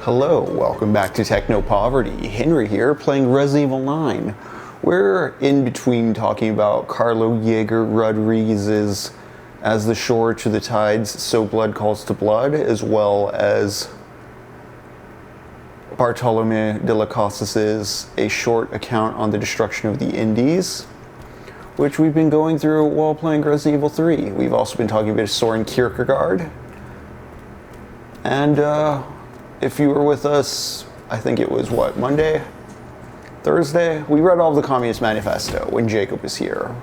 Hello, welcome back to TechnoPoverty. Henry here, playing Resident Evil 9. We're in between talking about KARLO YEAGER Rodriguez's As the Shore to the Tides, So Blood Calls to Blood, as well as Bartolome de las Casas' A Short Account on the Destruction of the Indies, which we've been going through while playing Resident Evil 3. We've also been talking a bit of Søren Kierkegaard. And, if you were with us, I think it was, what, Monday? Thursday? We read all of the Communist Manifesto when Jacob was here.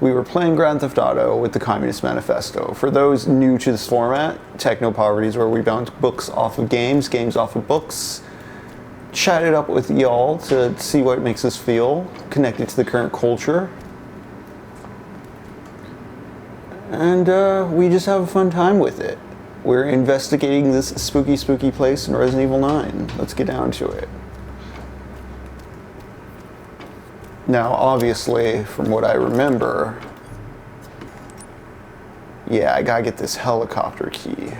We were playing Grand Theft Auto with the Communist Manifesto. For those new to this format, TechnoPoverty is where we bounce books off of games, games off of books, chat it up with y'all to see what makes us feel, connected to the current culture. And we just have a fun time with it. We're investigating this spooky, spooky place in Resident Evil 9. Let's get down to it. Now, obviously, from what I remember, yeah, I gotta get this helicopter key.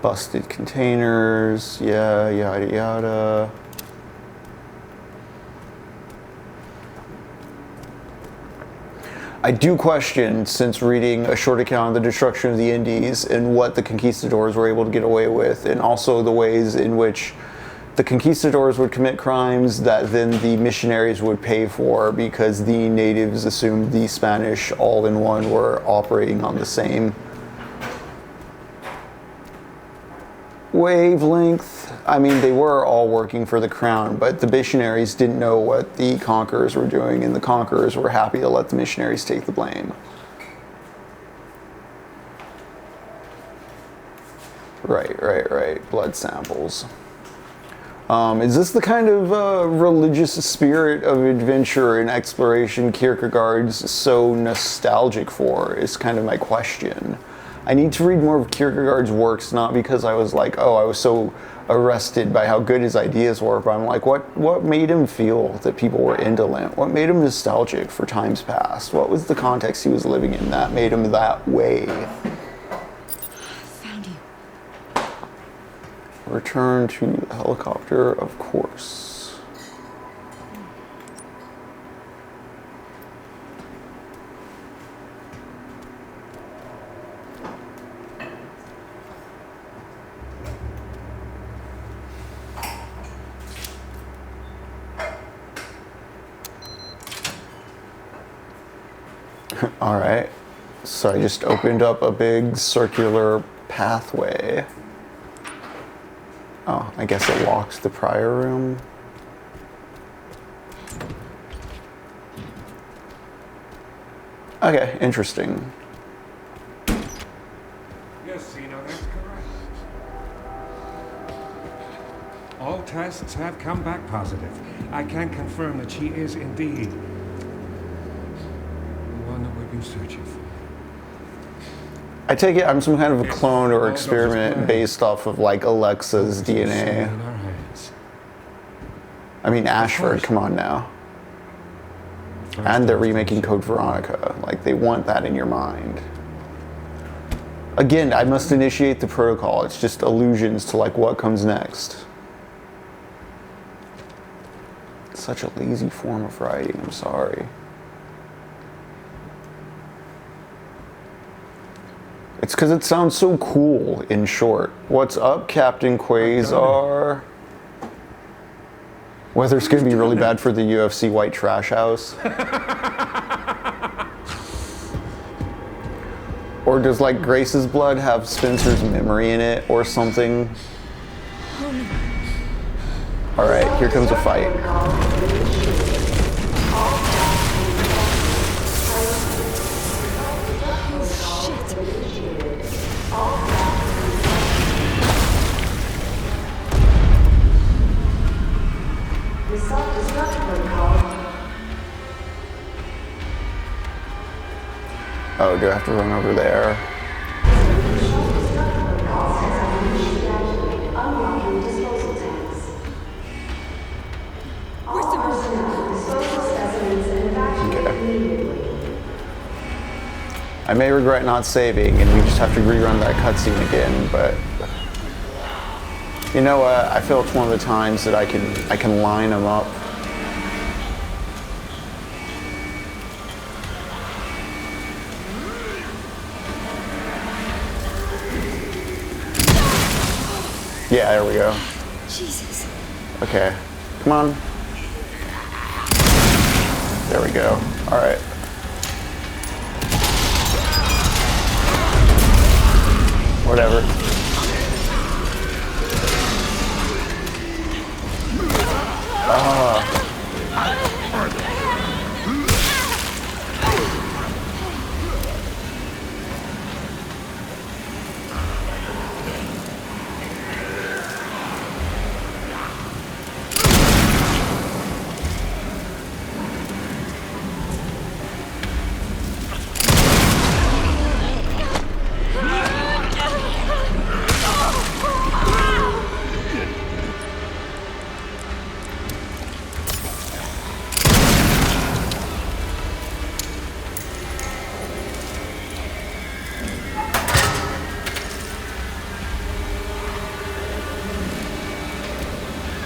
Busted containers, yeah, yada yada. I do question, since reading A Short Account on the Destruction of the Indies and what the conquistadors were able to get away with, and also the ways in which the conquistadors would commit crimes that then the missionaries would pay for because the natives assumed the Spanish all in one were operating on the same wavelength. I mean, they were all working for the crown, but the missionaries didn't know what the conquerors were doing, and the conquerors were happy to let the missionaries take the blame. Right. Blood samples. Is this the kind of religious spirit of adventure and exploration Kierkegaard's so nostalgic for, is kind of my question. I need to read more of Kierkegaard's works, not because I was like, oh, I was so arrested by how good his ideas were, but I'm like, what made him feel that people were indolent? What made him nostalgic for times past? What was the context he was living in that made him that way? Found you. Return to the helicopter, of course. All right, so I just opened up a big circular pathway. Oh, I guess it locks the prior room. Okay, interesting. Yes, that's correct. All tests have come back positive. I can confirm that she is indeed that we've been searching for. I take it I'm some kind of a clone or experiment based off of like Alexa's DNA. I mean, Ashford, come on now. And they're remaking Code Veronica. Like, they want that in your mind. Again, I must initiate the protocol. It's just allusions to like what comes next. It's such a lazy form of writing, I'm sorry. It's because it sounds so cool in short. What's up, Captain Quasar? Weather's going to be really bad for the UFC white trash house. Or does like Grace's blood have Spencer's memory in it or something? Alright, here comes a fight. The self-destruct protocol Oh, do I have to run over there? I may regret not saving, and we just have to rerun that cutscene again, but you know what? I feel it's one of the times that I can line them up. Yeah, there we go. Jesus. Okay, come on. There we go. All right. Whatever.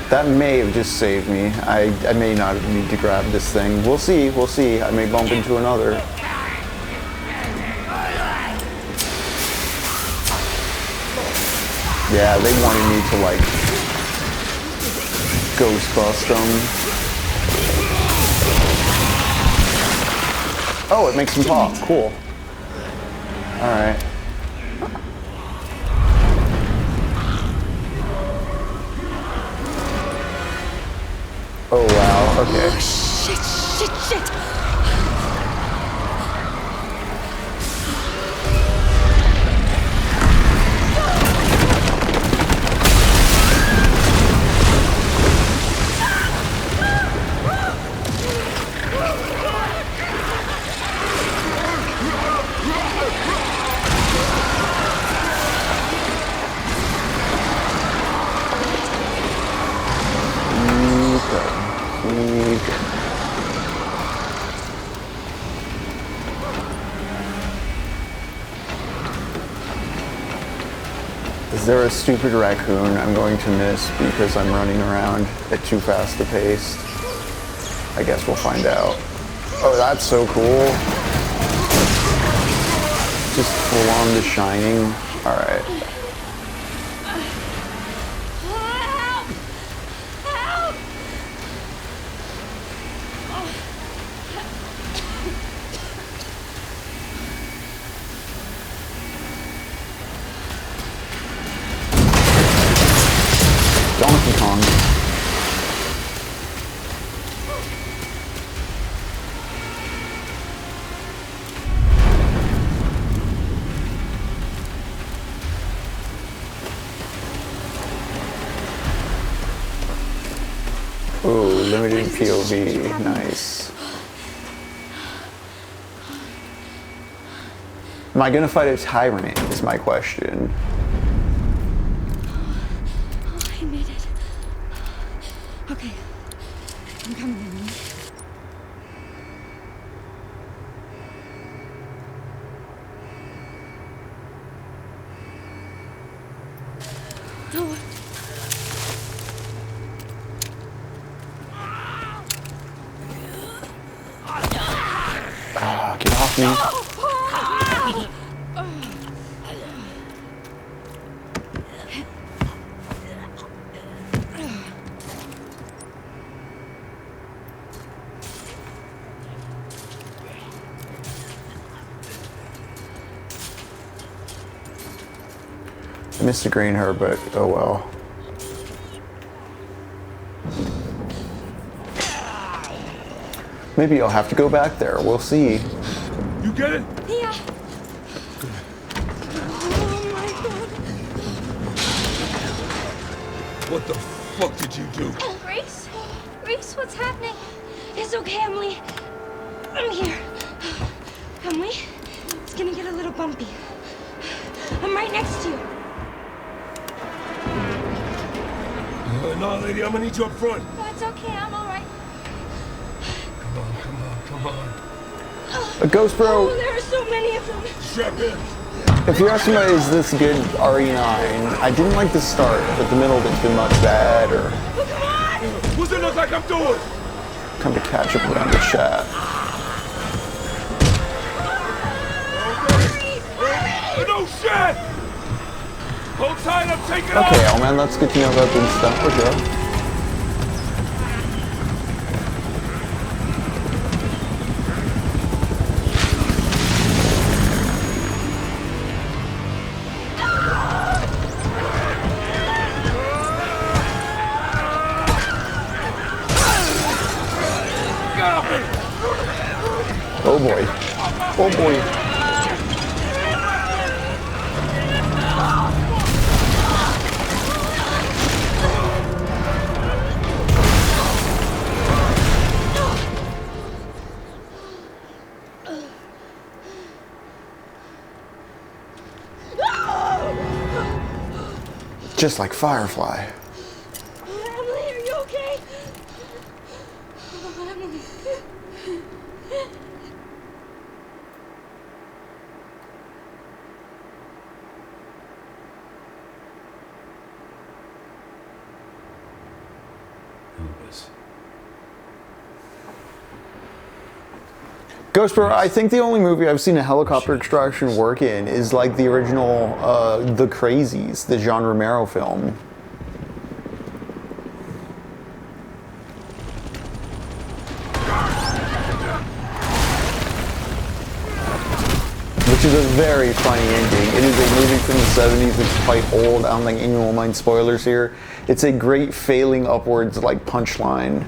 That may have just saved me. I may not need to grab this thing. We'll see, we'll see. I may bump into another. Yeah, they wanted me to like ghost bust them. Oh, it makes them pop. Cool. Alright. Oh wow, okay. Oh, shit. Is there a stupid raccoon I'm going to miss because I'm running around at too fast a pace? I guess we'll find out. Oh, that's so cool. Just full on The Shining. Alright. Donkey Kong. Ooh, limited POV. Nice. Am I gonna fight a tyrant is my question. I made it. Okay. I'm coming in. No. Ah, get off me. I missed a green herb, but oh well. Maybe I'll have to go back there. We'll see. You get it? Yeah. Oh my god. What the fuck did you do? Reese? Reese, what's happening? It's okay, Emily. I'm here. Emily, It's gonna get a little bumpy. I'm right next to you. No, lady, I'm gonna need you up front. No, it's okay. I'm all right. Come on. A Ghost Bro, Oh, there are so many of them. Strap in. if you ask me why is this good RE9, I didn't like the start, but the middle bit's been much better. Oh, come on! What's it look like I'm doing? Come to catch up around the chat. No shit! Hold tight, I'm taking Okay, off! oh man, that's good to know about this stuff. Okay. Oh boy. Oh boy. Just like Firefly. Emily, are you okay? Oh, Emily. Elvis. Ghost Bro, I think the only movie I've seen a helicopter extraction work in is like the original The Crazies, the Jean Romero film. Which is a very funny ending. It is a movie from the 70s, it's quite old, I don't think anyone will mind spoilers here. It's a great failing upwards like punchline.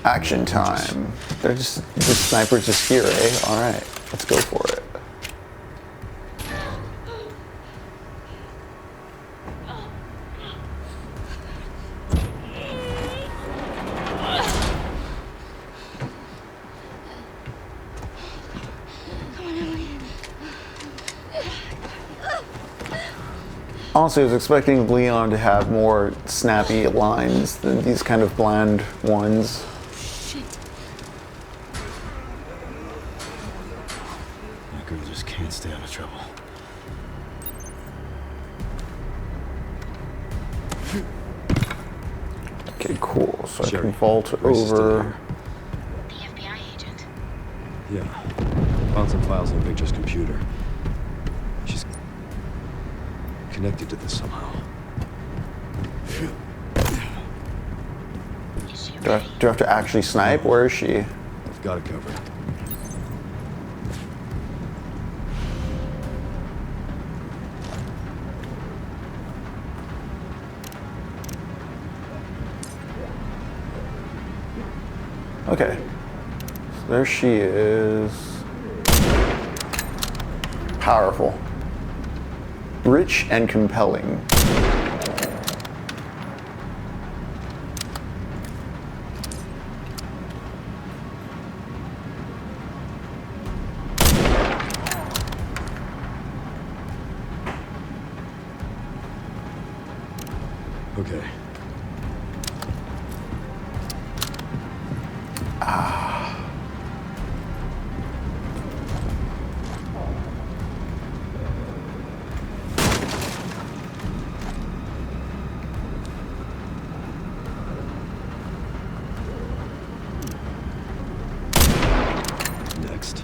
Action time. They're just, the snipers just here, eh? Alright, let's go for it. Honestly, I was expecting Leon to have more snappy lines than these kind of bland ones. Shit. That girl just can't stay out of trouble. Okay, cool. So Sherry, I can vault Grace is still over. here. The FBI agent. Yeah. Found some files on Victor's computer. She's connected to this somehow. Do I have to actually snipe? Where is she? I've got it covered. Okay. So there she is. Powerful. Rich and compelling. Okay. Next.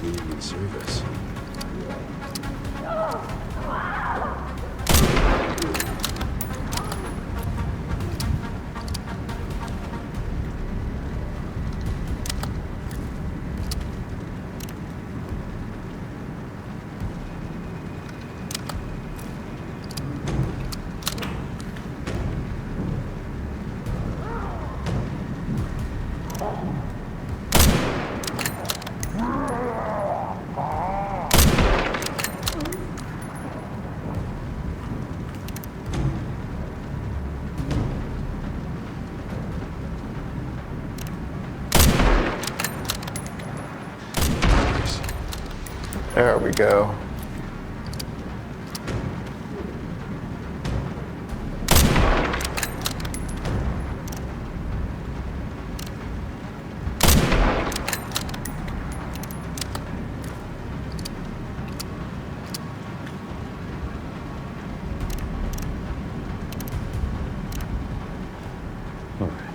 community service. There we go. All right.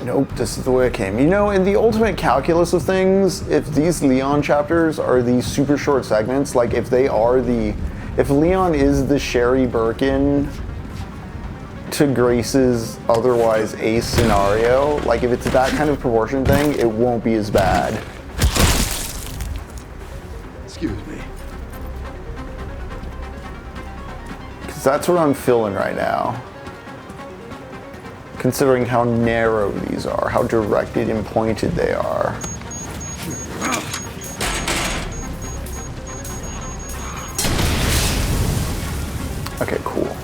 Nope, this is the way it came. You know, in the ultimate calculus of things, if these Leon chapters are these super short segments, like if Leon is the Sherry Birkin to Grace's otherwise ace scenario, like if it's that kind of proportion thing, it won't be as bad. Excuse me. Because that's what I'm feeling right now. Considering how narrow these are, how directed and pointed they are. Okay, cool.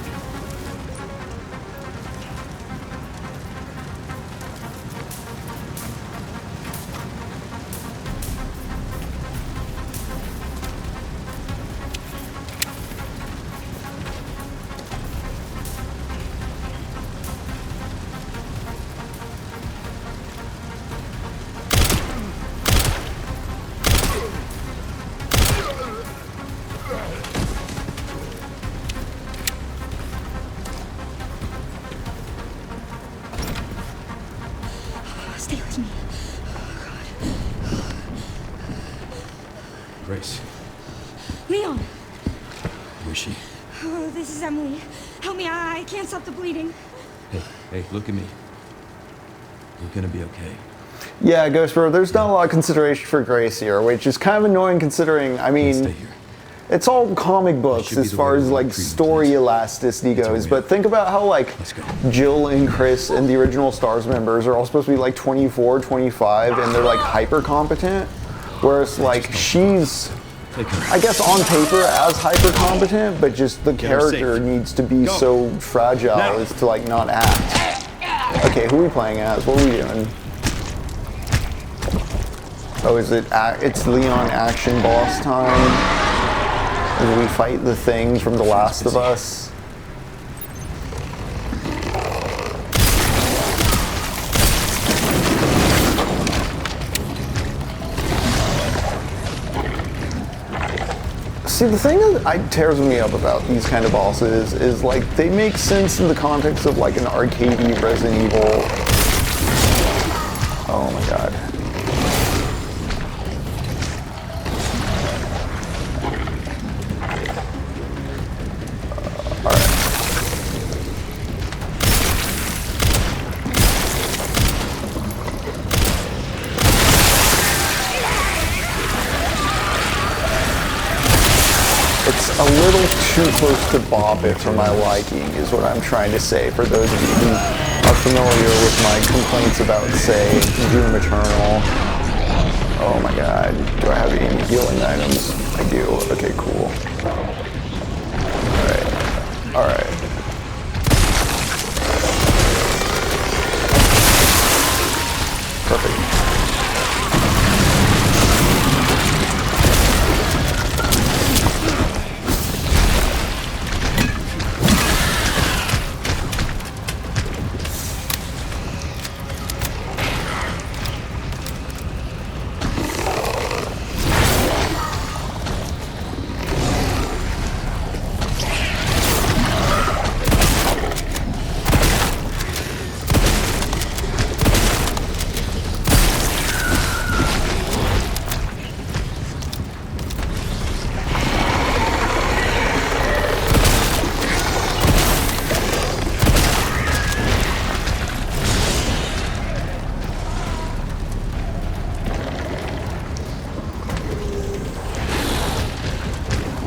Stay with me. Grace, Leon! who is she? Oh, this is Emily. Help me, I can't stop the bleeding. Hey, look at me. You're gonna be okay. Yeah, Ghost Bro, there's not a lot of consideration for Grace here, which is kind of annoying considering, I Stay mean, here. it's all comic books should be as the far way as we like treat them, story please. elasticity That's all goes, we but have. think about how like Let's go. Jill and Chris and the original Stars members are all supposed to be like 24, 25, and they're like hyper competent, whereas like she's, Take her. I guess on paper as hyper competent, but just the her character safe. needs to be Go. so fragile Now. as to like not act. Okay, who are we playing as? What are we doing? Oh, is it? It's Leon action boss time. As we fight the thing from The Last of Us. See, the thing that tears me up about these kind of bosses is like they make sense in the context of like an arcadey Resident Evil. Oh my god. It's a little too close to bop it for my liking, is what I'm trying to say, for those of you who are familiar with my complaints about, say, Doom Eternal. Oh my god, do I have any healing items? I do. Okay, cool. Alright. Alright. Perfect.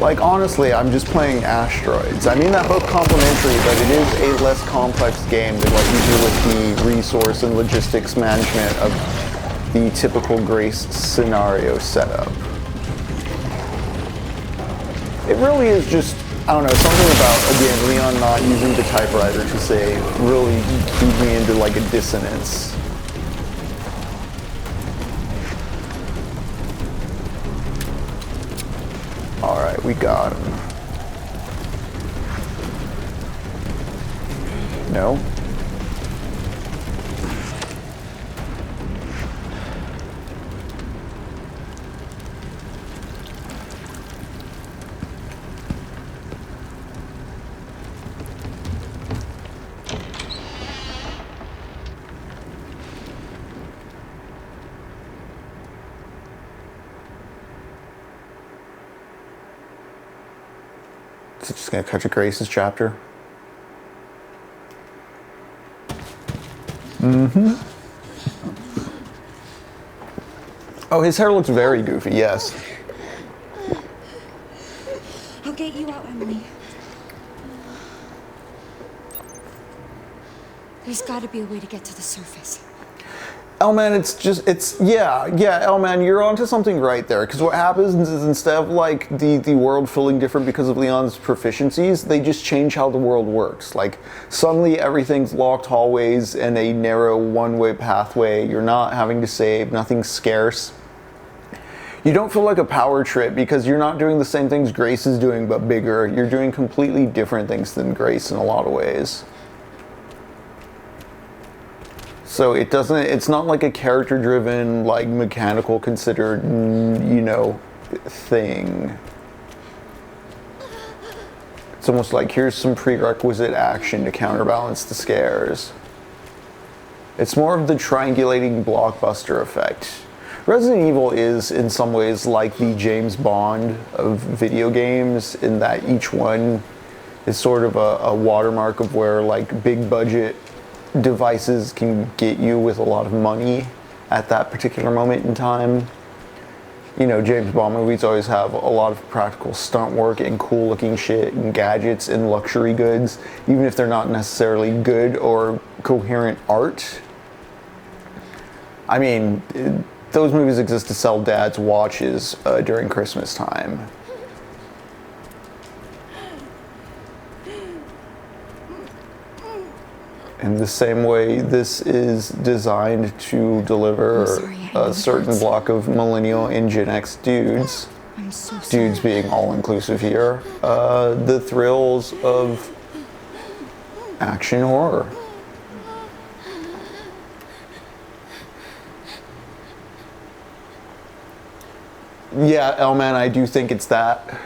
Like, honestly, I'm just playing Asteroids. I mean that both complementary, but it is a less complex game than what you do with the resource and logistics management of the typical Grace scenario setup. It really is just, I don't know, something about, again, Leon not using the typewriter to save really keyed me into, like, a dissonance. Alright, we got him. No? Is it just gonna cut to Grace's chapter? Mm-hmm. Oh, his hair looks very goofy, yes. I'll get you out, Emily. There's got to be a way to get to the surface. Elman, yeah, Elman, you're onto something right there. Because what happens is instead of like the world feeling different because of Leon's proficiencies, they just change how the world works. Like suddenly everything's locked hallways and a narrow one-way pathway. You're not having to save, nothing's scarce. You don't feel like a power trip because you're not doing the same things Grace is doing but bigger. You're doing completely different things than Grace in a lot of ways. So it's not like a character-driven, like, mechanical considered, you know, thing. It's almost like, here's some prerequisite action to counterbalance the scares. It's more of the triangulating blockbuster effect. Resident Evil is, in some ways, like the James Bond of video games, in that each one is sort of a watermark of where, like, big-budget devices can get you with a lot of money at that particular moment in time. You know, James Bond movies always have a lot of practical stunt work and cool looking shit and gadgets and luxury goods, even if they're not necessarily good or coherent art. I mean, those movies exist to sell dads watches during Christmas time. In the same way, this is designed to deliver a certain block of millennial and Gen X dudes, dudes being all-inclusive here, the thrills of action horror. Yeah, Elman, I do think it's that.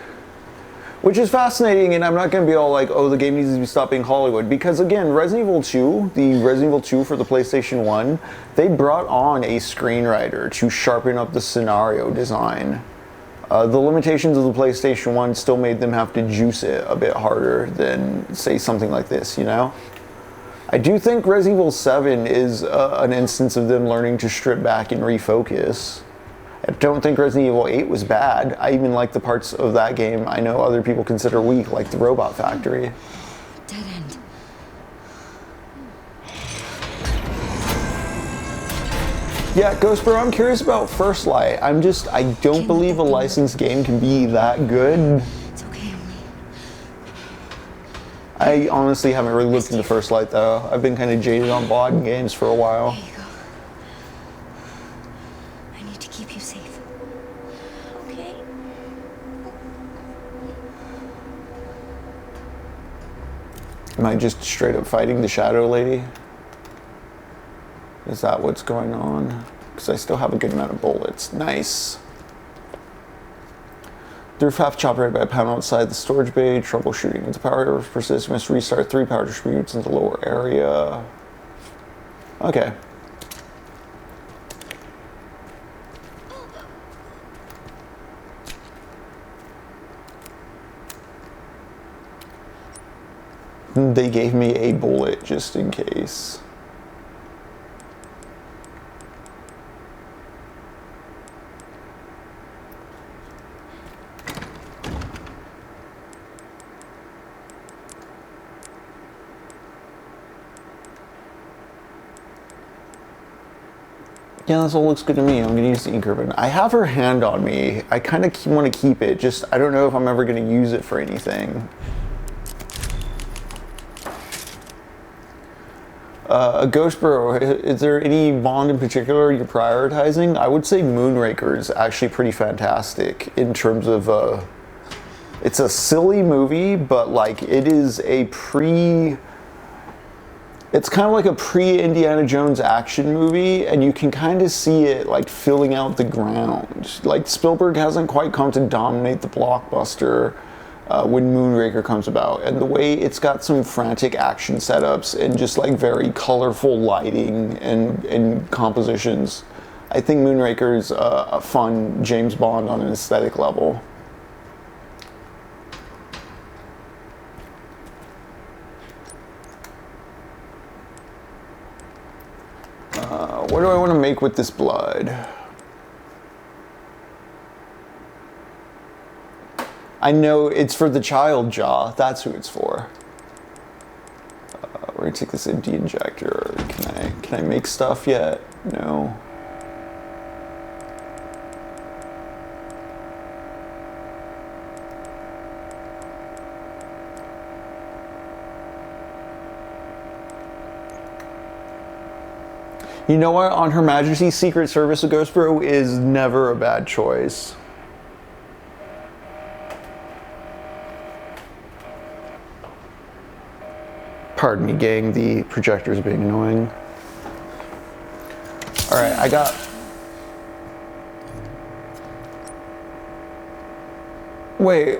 Which is fascinating, and I'm not going to be all like, oh, the game needs to stop being Hollywood. Because again, Resident Evil 2, the Resident Evil 2 for the PlayStation 1, they brought on a screenwriter to sharpen up the scenario design. The limitations of the PlayStation 1 still made them have to juice it a bit harder than, say, something like this, you know? I do think Resident Evil 7 is an instance of them learning to strip back and refocus. I don't think Resident Evil 8 was bad. I even like the parts of that game I know other people consider weak, like the Robot Factory. Dead end. Yeah, Ghost Bro, I'm curious about First Light. I don't believe a licensed game can be that good. It's okay, Emily. I honestly haven't really looked into First Light though. I've been kind of jaded on blogging games for a while. There you go. I need to keep you safe. Okay. Am I just straight up fighting the Shadow Lady? Is that what's going on? Because I still have a good amount of bullets. Nice. The roof half chopped right by a pound outside the storage bay. Troubleshooting. If the power persists, you must restart 3 power distributors in the lower area. Okay. They gave me a bullet just in case. Yeah, this all looks good to me. I'm gonna use the ink ribbon. I have her hand on me. I kind of want to keep it, just I don't know if I'm ever gonna use it for anything. Ghost Bro, is there any Bond in particular you're prioritizing? I would say Moonraker is actually pretty fantastic in terms of, it's a silly movie, but like it is a it's kind of like a pre-Indiana Jones action movie, and you can kind of see it like filling out the ground. Like Spielberg hasn't quite come to dominate the blockbuster when Moonraker comes about, and the way it's got some frantic action setups and just like very colorful lighting and compositions. I think Moonraker is a fun James Bond on an aesthetic level. What do I want to make with this blood? I know it's for the child jaw. That's who it's for. We're gonna take this empty injector. Can I make stuff yet? No. You know what? On Her Majesty's Secret Service, a Ghost Bro is never a bad choice. Pardon me, gang, the projector's being annoying. Alright, I got... Wait.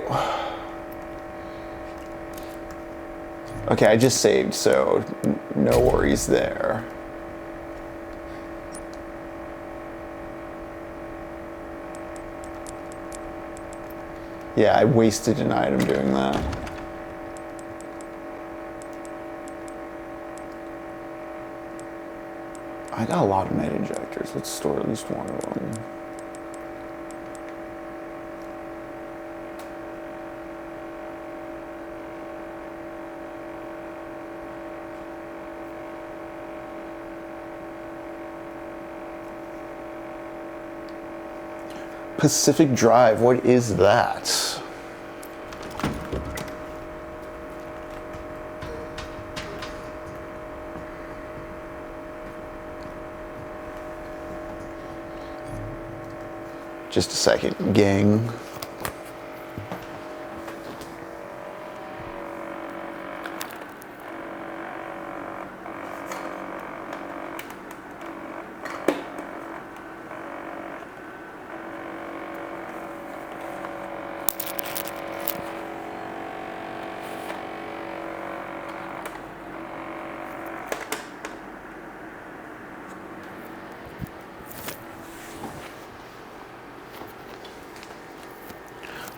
Okay, I just saved, so no worries there. Yeah, I wasted an item doing that. I got a lot of med injectors. Let's store at least one of them. Pacific Drive, what is that? Just a second, gang.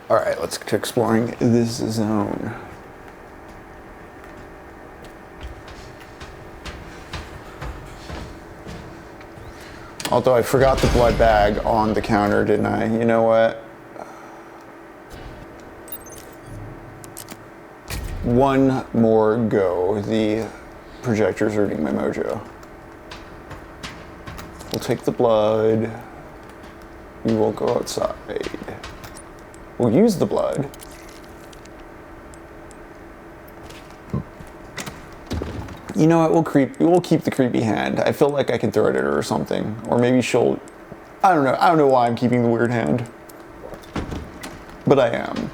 All right, let's get to exploring this zone. Although I forgot the blood bag on the counter, didn't I? You know what? One more go. The projector's hurting my mojo. We'll take the blood. We will go outside. We'll use the blood. You know what, we'll keep the creepy hand. I feel like I can throw it at her or something. Or maybe she'll, I don't know why I'm keeping the weird hand. But I am.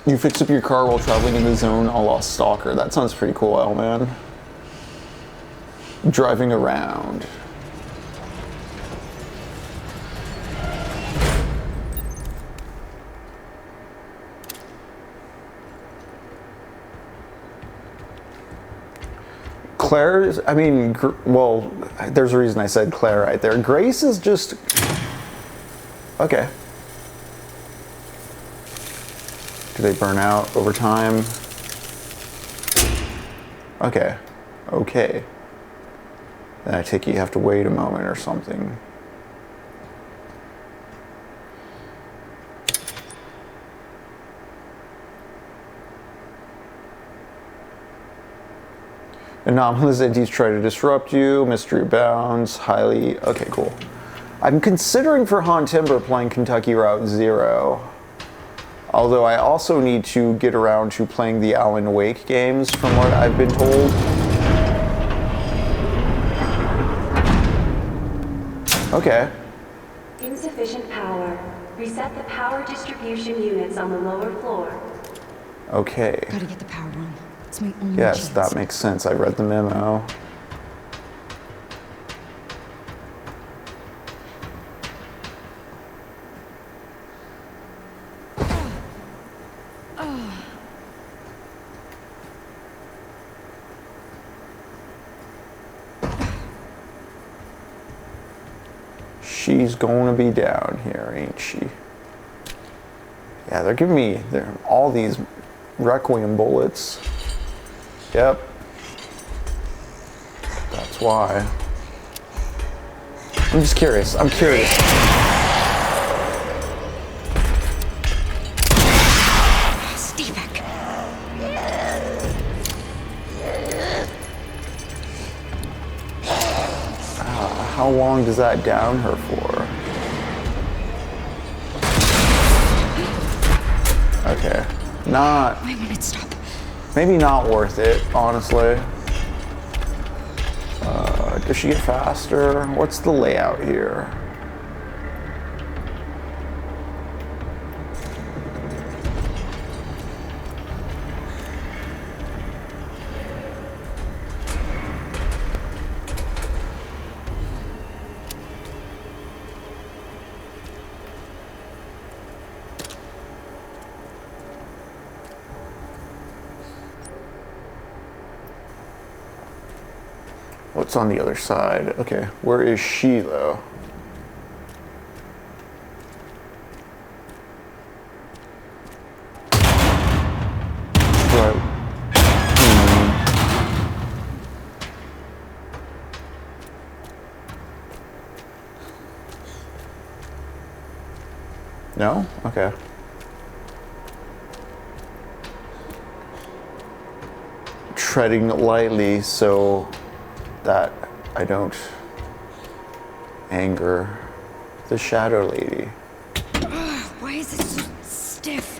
You fix up your car while traveling in the zone a la Stalker. That sounds pretty cool, L man. Driving around. Claire, I mean, well, there's a reason I said Claire right there. Grace is just... Okay. Do they burn out over time? Okay. Okay. Then I take it you have to wait a moment or something. Anomalous entities try to disrupt you. Mystery abounds. Highly... Okay, cool. I'm considering for Han Timber playing Kentucky Route Zero. Although I also need to get around to playing the Alan Wake games from what I've been told. Okay. Insufficient power. Reset the power distribution units on the lower floor. Okay. Gotta get the power on. It's my only Yes, chance. that makes sense. I read the memo. She's gonna be down here, ain't she? Yeah, they're giving me all these Requiem bullets. Yep. That's why. I'm just curious. I'm curious. Stay back. How long does that down her for? Okay. Not... Why won't it stop? Maybe not worth it, honestly. Does she get faster? What's the layout here? What's on the other side? Okay, where is she though? Right. No? Okay. Treading lightly so that I don't anger the Shadow Lady. Why is it so stiff?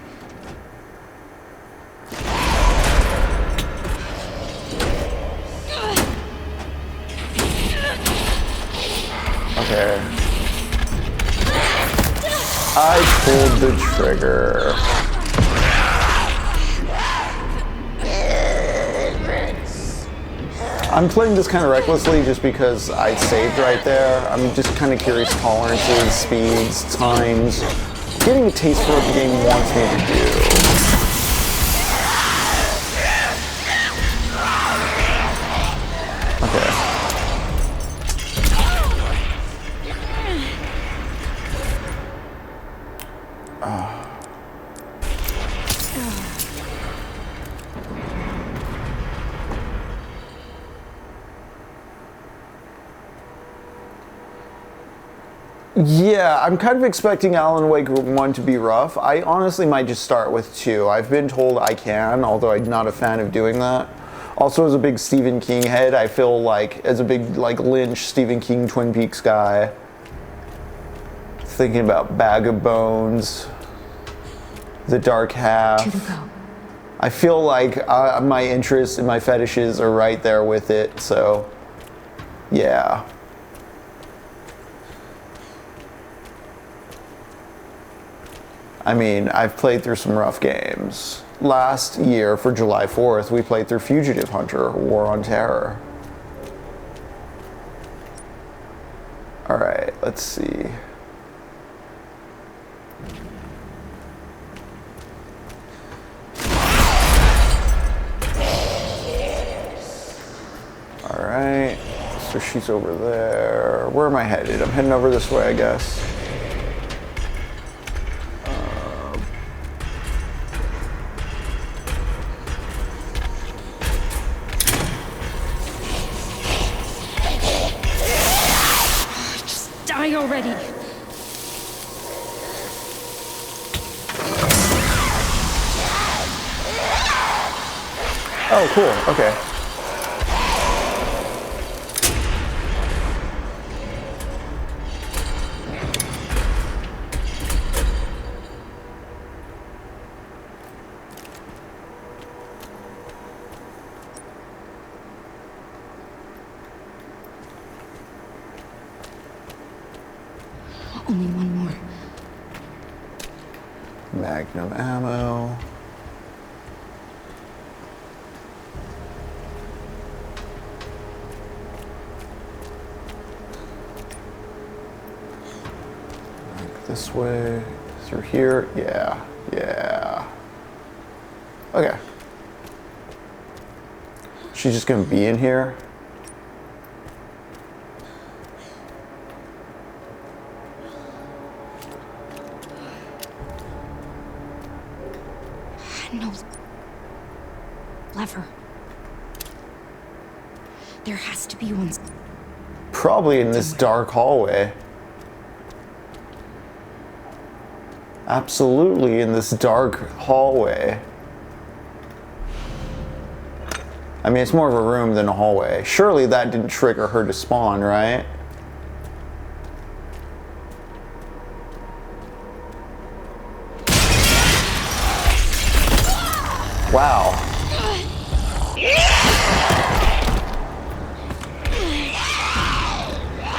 Okay. I pulled the trigger. I'm playing this kind of recklessly just because I saved right there. I'm just kind of curious tolerances, speeds, times, getting a taste for what the game wants me to do. Okay. Yeah, I'm kind of expecting Alan Wake 1 to be rough. I honestly might just start with 2. I've been told I can, although I'm not a fan of doing that. Also, as a big Stephen King head, I feel like, as a big like Lynch, Stephen King, Twin Peaks guy, thinking about Bag of Bones, The Dark Half. 2 to go. I feel like my interests and my fetishes are right there with it, so yeah. I mean, I've played through some rough games. Last year, for July 4th, we played through Fugitive Hunter, War on Terror. Alright, let's see. Alright, so she's over there. Where am I headed? I'm heading over this way, I guess. Die already. Oh, cool. Okay. Only one more. Magnum ammo. Like this way, through here. Yeah, yeah. Okay. She's just gonna be in here. No lever. There has to be one. Probably in this dark hallway. Absolutely in this dark hallway. I mean, it's more of a room than a hallway. Surely that didn't trigger her to spawn, right? Wow.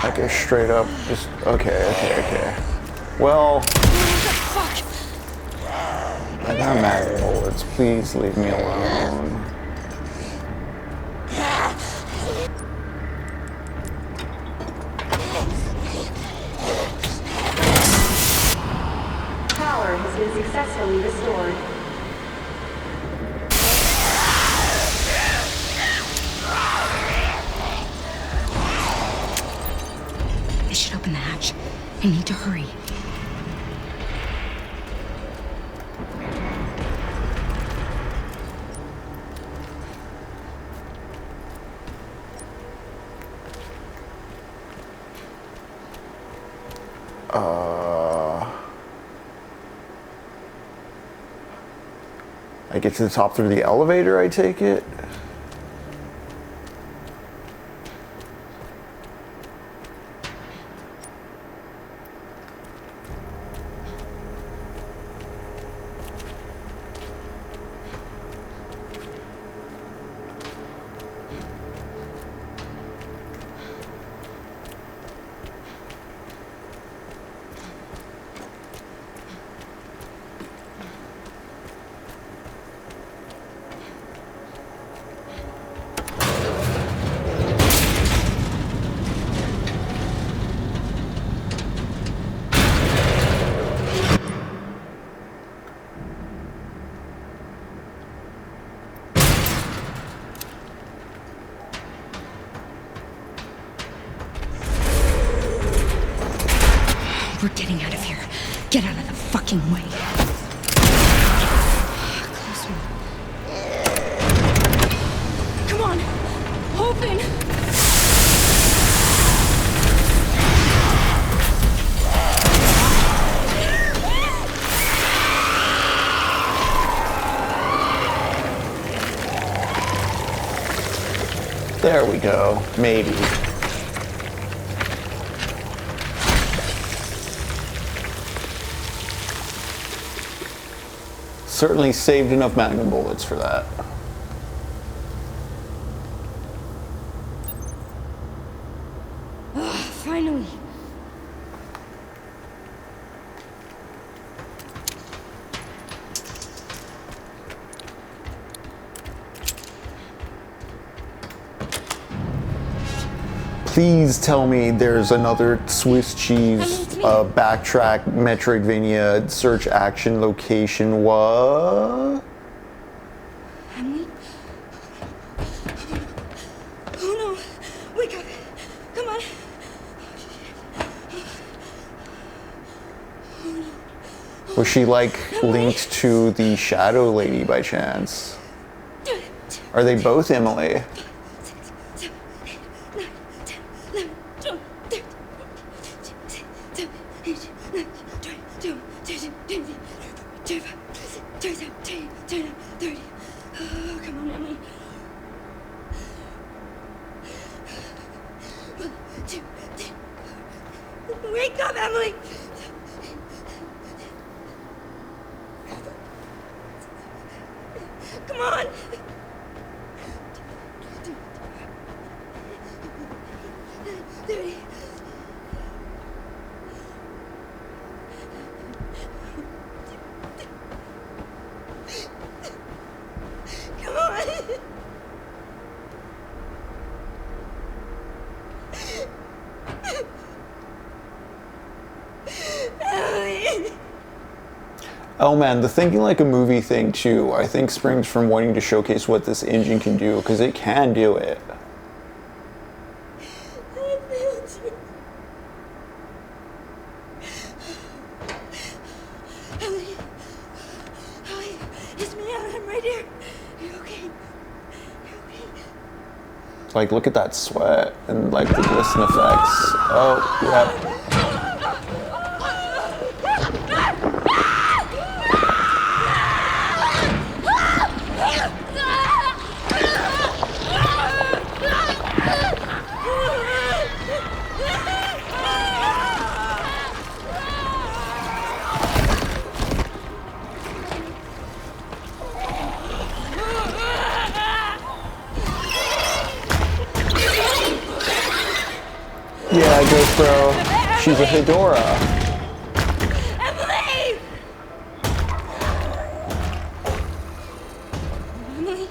Okay, straight up, just, okay. Well, I got mag bullets, please leave me alone. Power has been successfully restored. This should open the hatch. I need to hurry. I get to the top through the elevator, I take it? We're getting out of here. Get out of the fucking way. Close one. Come on. Open. There we go. Maybe. Certainly saved enough magnum bullets for that. Finally. Please tell me there's another Swiss cheese backtrack Metroidvania search action location. What? Emily? Oh no! Wake up! Come on! Was she like linked to the Shadow Lady by chance? Are they both Emily? Oh, come on, Emily. Wake up, Emily! Come on! Oh man, the thinking like a movie thing too, I think springs from wanting to showcase what this engine can do, because it can do it. I failed you. Ellie. Ellie, it's me. I'm right here. You're okay. You're okay. Like, look at that sweat and like the glisten effects. Oh, yeah. Yeah, GoPro. She's a Hedora. Emily! Emily?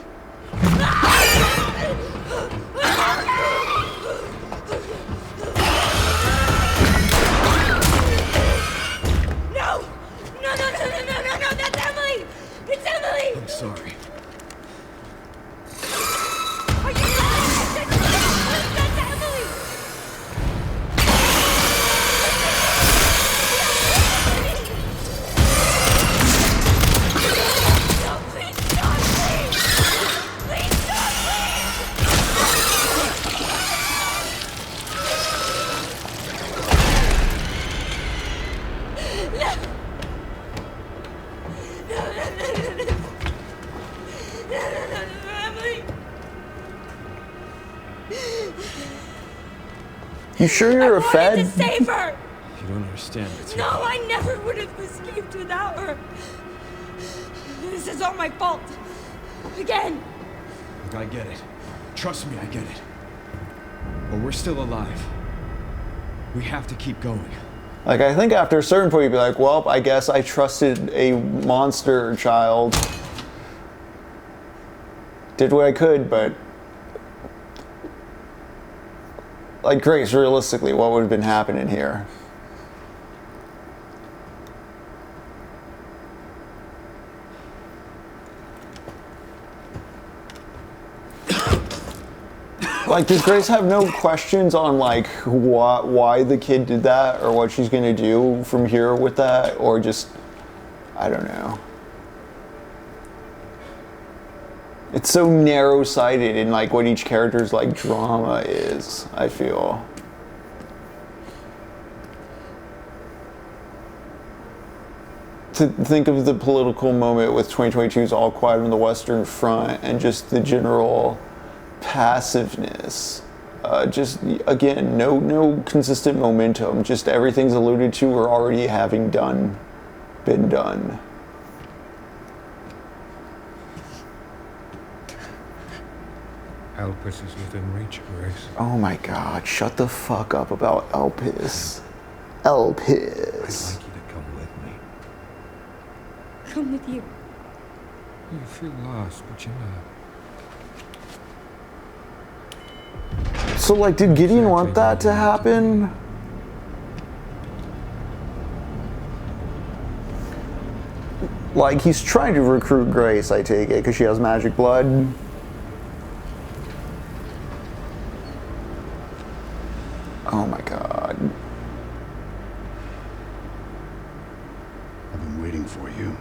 No! No, that's Emily! It's Emily! I'm sorry. Are you lying? That's Emily! No, please stop, please! Please stop, Emily! You sure you're a I wanted Fed? to save her! You don't understand. It's No, I never would have escaped without her. This is all my fault. Again. Look, I get it. Trust me, I get it. But we're still alive. We have to keep going. Like, I think after a certain point, you'd be like, well, I guess I trusted a monster child. Did what I could, but... Like, Grace, realistically, what would have been happening here? Like, did Grace have no questions on, like, why the kid did that, or what she's gonna do from here with that, or just, I don't know. It's so narrow-sighted in, like, what each character's, like, drama is, I feel. To think of the political moment with 2022's All Quiet on the Western Front and just the general passiveness. Just, again, no consistent momentum. Just everything's alluded to or already having been done. Elpis is within reach, Grace. Oh my god, shut the fuck up about Elpis. I'd Elpis. like you to come with me. Come with you. You feel lost, but you're not. So, like, did Gideon want that to happen? Like, he's trying to recruit Grace, I take it, because she has magic blood. Oh my god. I've been waiting for you,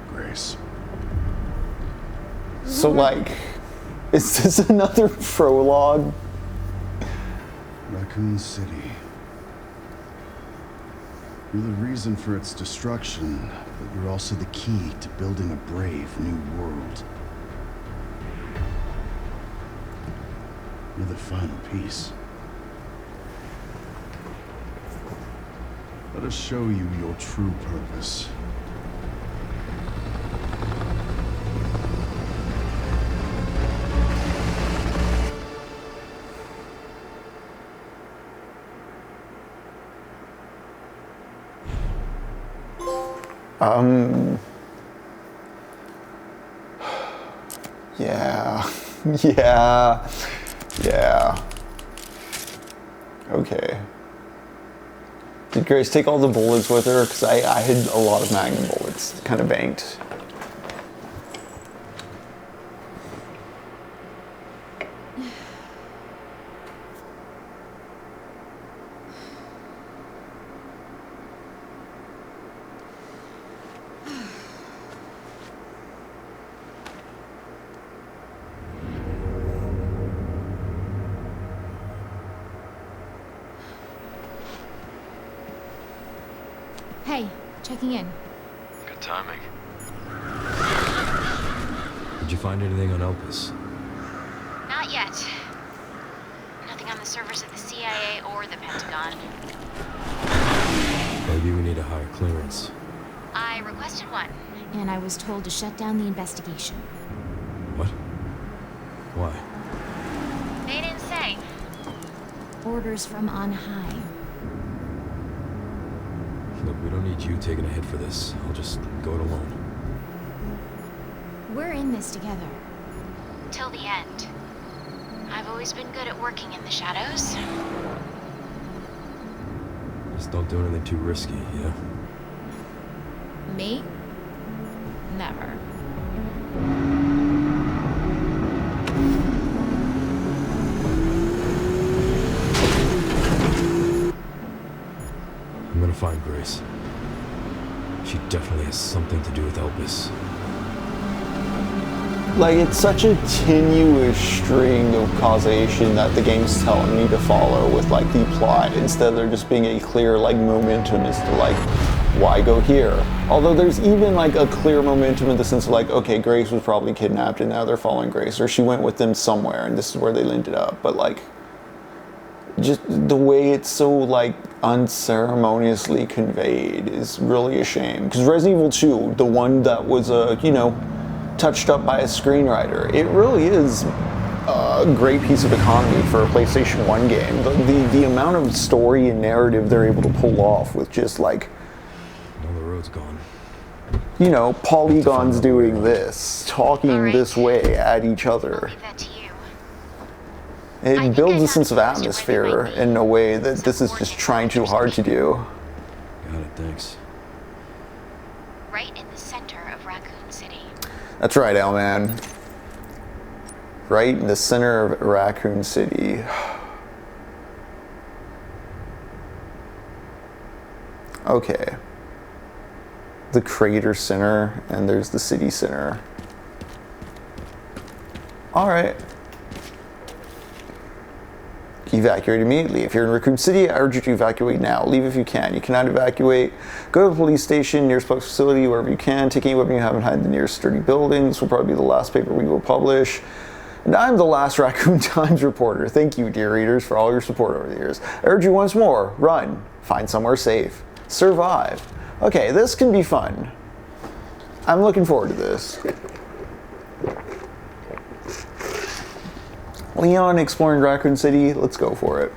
Grace. So, like, is this another prologue? Raccoon City. You're the reason for its destruction, but you're also the key to building a brave new world. You're the final piece. Let us show you your true purpose. Yeah. Yeah. Okay. Did Grace take all the bullets with her? Because I had a lot of Magnum bullets, kind of banked. Hey, checking in. Good timing. Did you find anything on Elpis? Not yet. Nothing on the servers of the CIA or the Pentagon. Maybe we need a higher clearance. I requested one, and I was told to shut down the investigation. What? Why? They didn't say. Orders from on high. Look, we don't need you taking a hit for this. I'll just go it alone. We're in this together. Till the end. I've always been good at working in the shadows. Just don't do anything too risky, yeah? Me? Never. I'm gonna find Grace. She definitely has something to do with Elpis. Like, it's such a tenuous string of causation that the game's telling me to follow with, like, the plot, instead of there just being a clear, like, momentum as to, like, why go here? Although there's even, like, a clear momentum in the sense of, like, okay, Grace was probably kidnapped and now they're following Grace, or she went with them somewhere and this is where they ended up, but, like, just the way it's so, like, unceremoniously conveyed is really a shame. Because Resident Evil 2, the one that was, you know, touched up by a screenwriter, it really is a great piece of economy for a PlayStation 1 game. The amount of story and narrative they're able to pull off with just, like, Now the road's gone. you know, polygons doing this, talking this way at each other. Leave that to you. It builds a sense of atmosphere in a way that this is just trying too hard to do. Got it, thanks. Right in the center of Raccoon City. That's right, L-Man. Right in the center of Raccoon City. Okay. The crater center, and there's the city center. Alright. Evacuate immediately. If you're in Raccoon City, I urge you to evacuate now. Leave if you can. You cannot evacuate. Go to the police station, nearest public facility, wherever you can. Take any weapon you have and hide in the nearest sturdy building. This will probably be the last paper we will publish. And I'm the last Raccoon Times reporter. Thank you, dear readers, for all your support over the years. I urge you once more, run. Find somewhere safe. Survive. Okay, this can be fun. I'm looking forward to this. Leon exploring Raccoon City, let's go for it.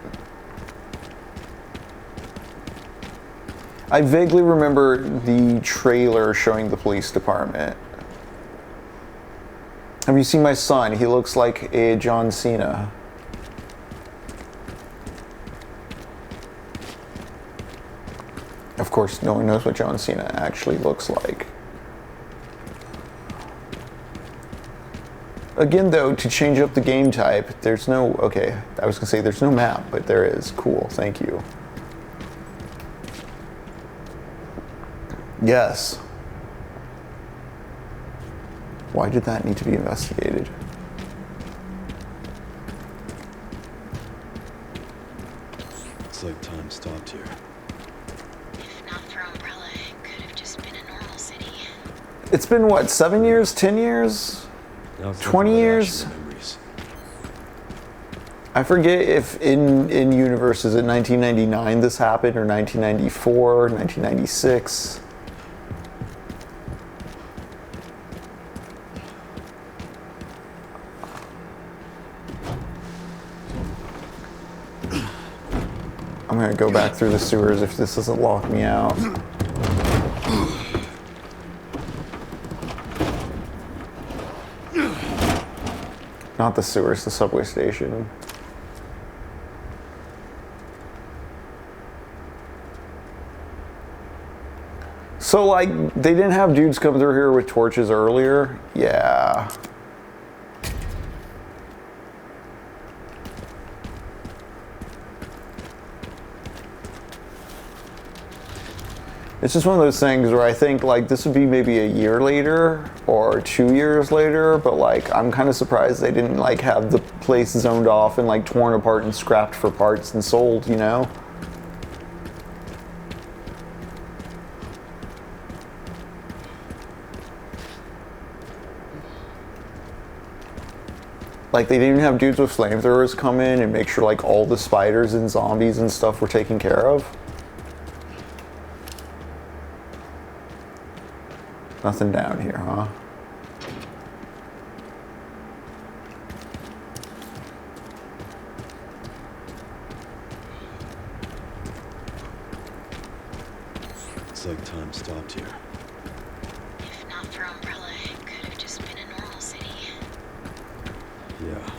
I vaguely remember the trailer showing the police department. Have you seen my son? He looks like a John Cena. Of course, no one knows what John Cena actually looks like. Again, though, to change up the game type, there's no, okay, I was gonna say there's no map, but there is. Cool, thank you. Yes. Why did that need to be investigated? It's like time stopped here. If not for Umbrella, it could have just been a normal city. It's been, what, 7 years, 10 years? Now it's 20 nothing but years? action memories. I forget if in universe, is it 1999 this happened, or 1994, 1996? I'm gonna go back through the sewers if this doesn't lock me out. Not the sewers, the subway station. So, like, they didn't have dudes come through here with torches earlier? Yeah. It's just one of those things where I think, like, this would be maybe a year later or 2 years later, but, like, I'm kind of surprised they didn't, like, have the place zoned off and, like, torn apart and scrapped for parts and sold, you know? Like, they didn't even have dudes with flamethrowers come in and make sure, like, all the spiders and zombies and stuff were taken care of. Nothing down here, huh? It's like time stopped here. If not for Umbrella, it could have just been a normal city. Yeah.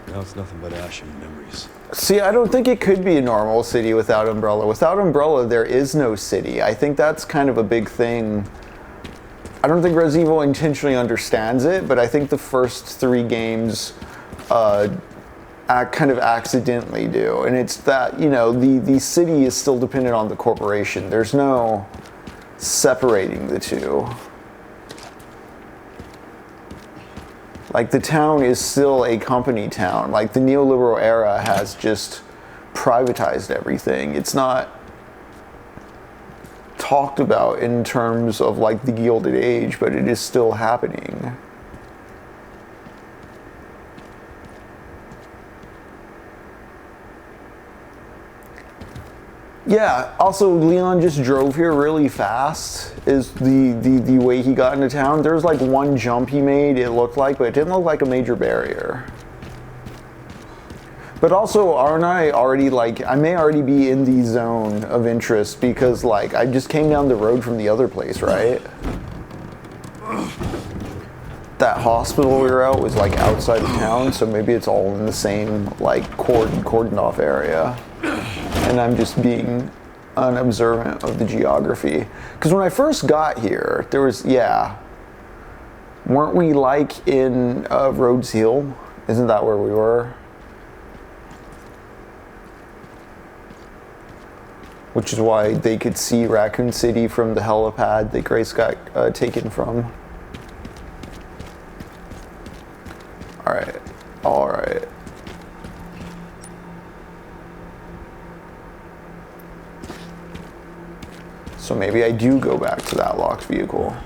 Now it's nothing but ash and memories. See, I don't think it could be a normal city without Umbrella. Without Umbrella, there is no city. I think that's kind of a big thing. I don't think Resident Evil intentionally understands it, but I think the first 3 games kind of accidentally do. And it's that, you know, the city is still dependent on the corporation. There's no separating the two. Like, the town is still a company town. Like, the neoliberal era has just privatized everything. It's not talked about in terms of, like, the Gilded Age, but it is still happening. Yeah, also Leon just drove here really fast is the way he got into town. There's like one jump he made, it looked like, but it didn't look like a major barrier. But also, aren't I already, like, I may already be in the zone of interest because, like, I just came down the road from the other place, right? That hospital we were at was, like, outside of town, so maybe it's all in the same, like, cordoned off area. And I'm just being unobservant of the geography. Because when I first got here, there was, yeah, weren't we, like, in Rhodes Hill? Isn't that where we were? Which is why they could see Raccoon City from the helipad that Grace got taken from. Alright. Alright. So maybe I do go back to that locked vehicle.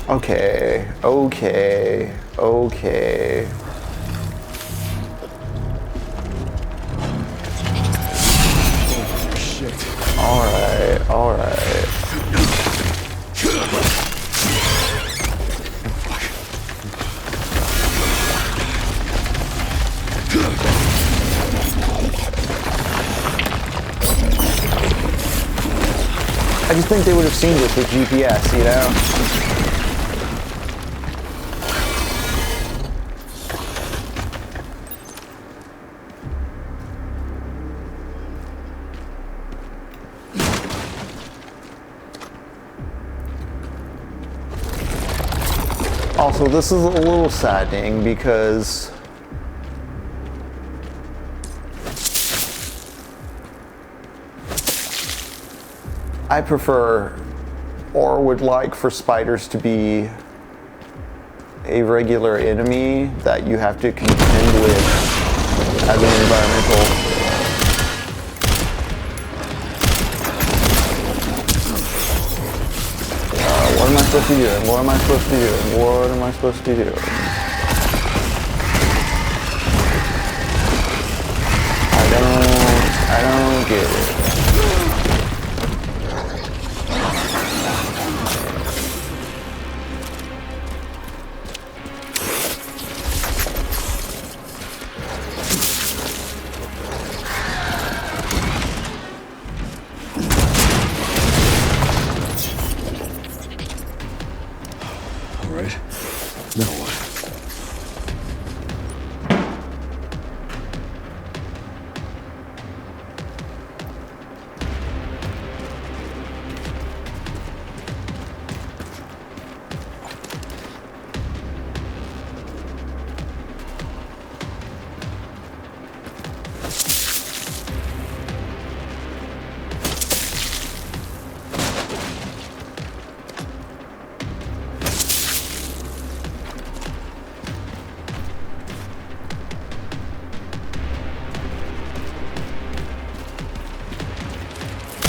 Okay. Okay. Okay. Alright, alright. I just think they would have seen this with GPS, you know? Also, this is a little saddening because I prefer or would like for spiders to be a regular enemy that you have to contend with as an environmental. What am I supposed to be doing? What am I supposed to be doing? What am I supposed to be doing? I don't get it. All right. Now what?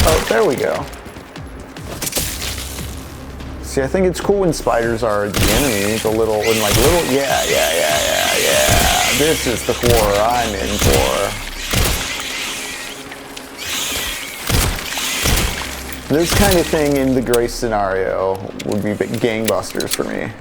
Oh, there we go. See, I think it's cool when spiders are the enemy, yeah. This is the horror I'm in for. This kind of thing in the Grace scenario would be gangbusters for me.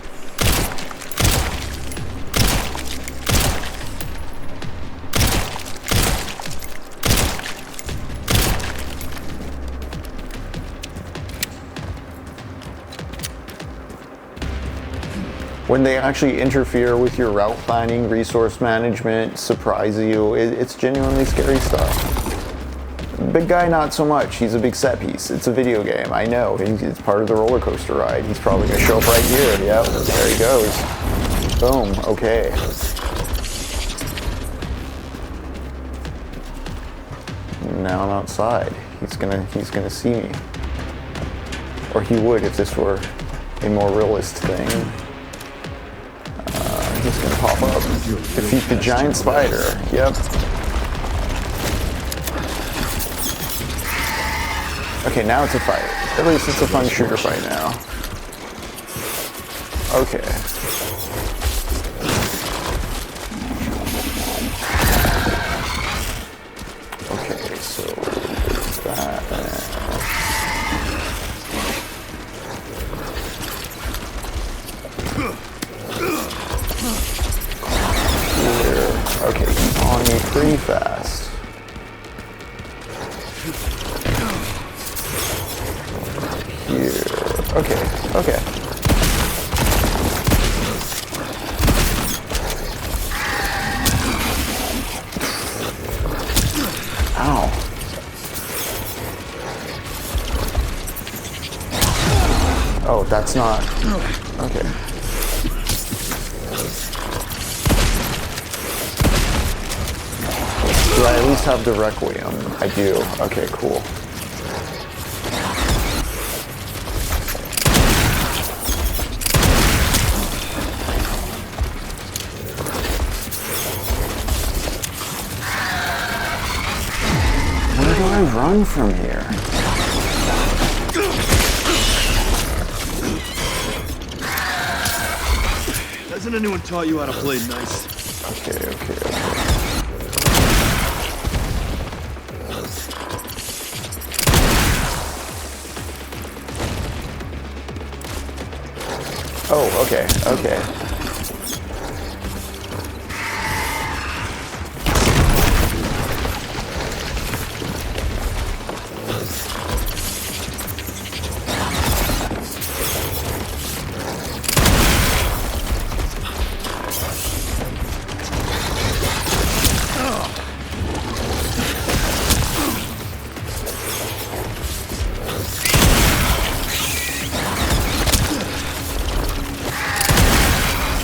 When they actually interfere with your route planning, resource management, surprise you, it's genuinely scary stuff. Big guy, not so much. He's a big set piece. It's a video game. I know. It's part of the roller coaster ride. He's probably going to show up right here. Yep, there he goes. Boom. Okay. Now I'm outside. He's gonna see me. Or he would if this were a more realist thing. He's gonna pop up. Defeat the giant spider. Yep. Okay, now it's a fight. At least it's a fun shooter fight now. Okay. Okay, so there's that. Here. Okay, he's on me pretty fast. Okay, okay. Ow. Oh, that's not... Okay. Do I at least have the Requiem? I do. Okay, cool. Where do I run from here? Hasn't anyone taught you how to play nice? Okay, okay, okay. Oh, okay, okay.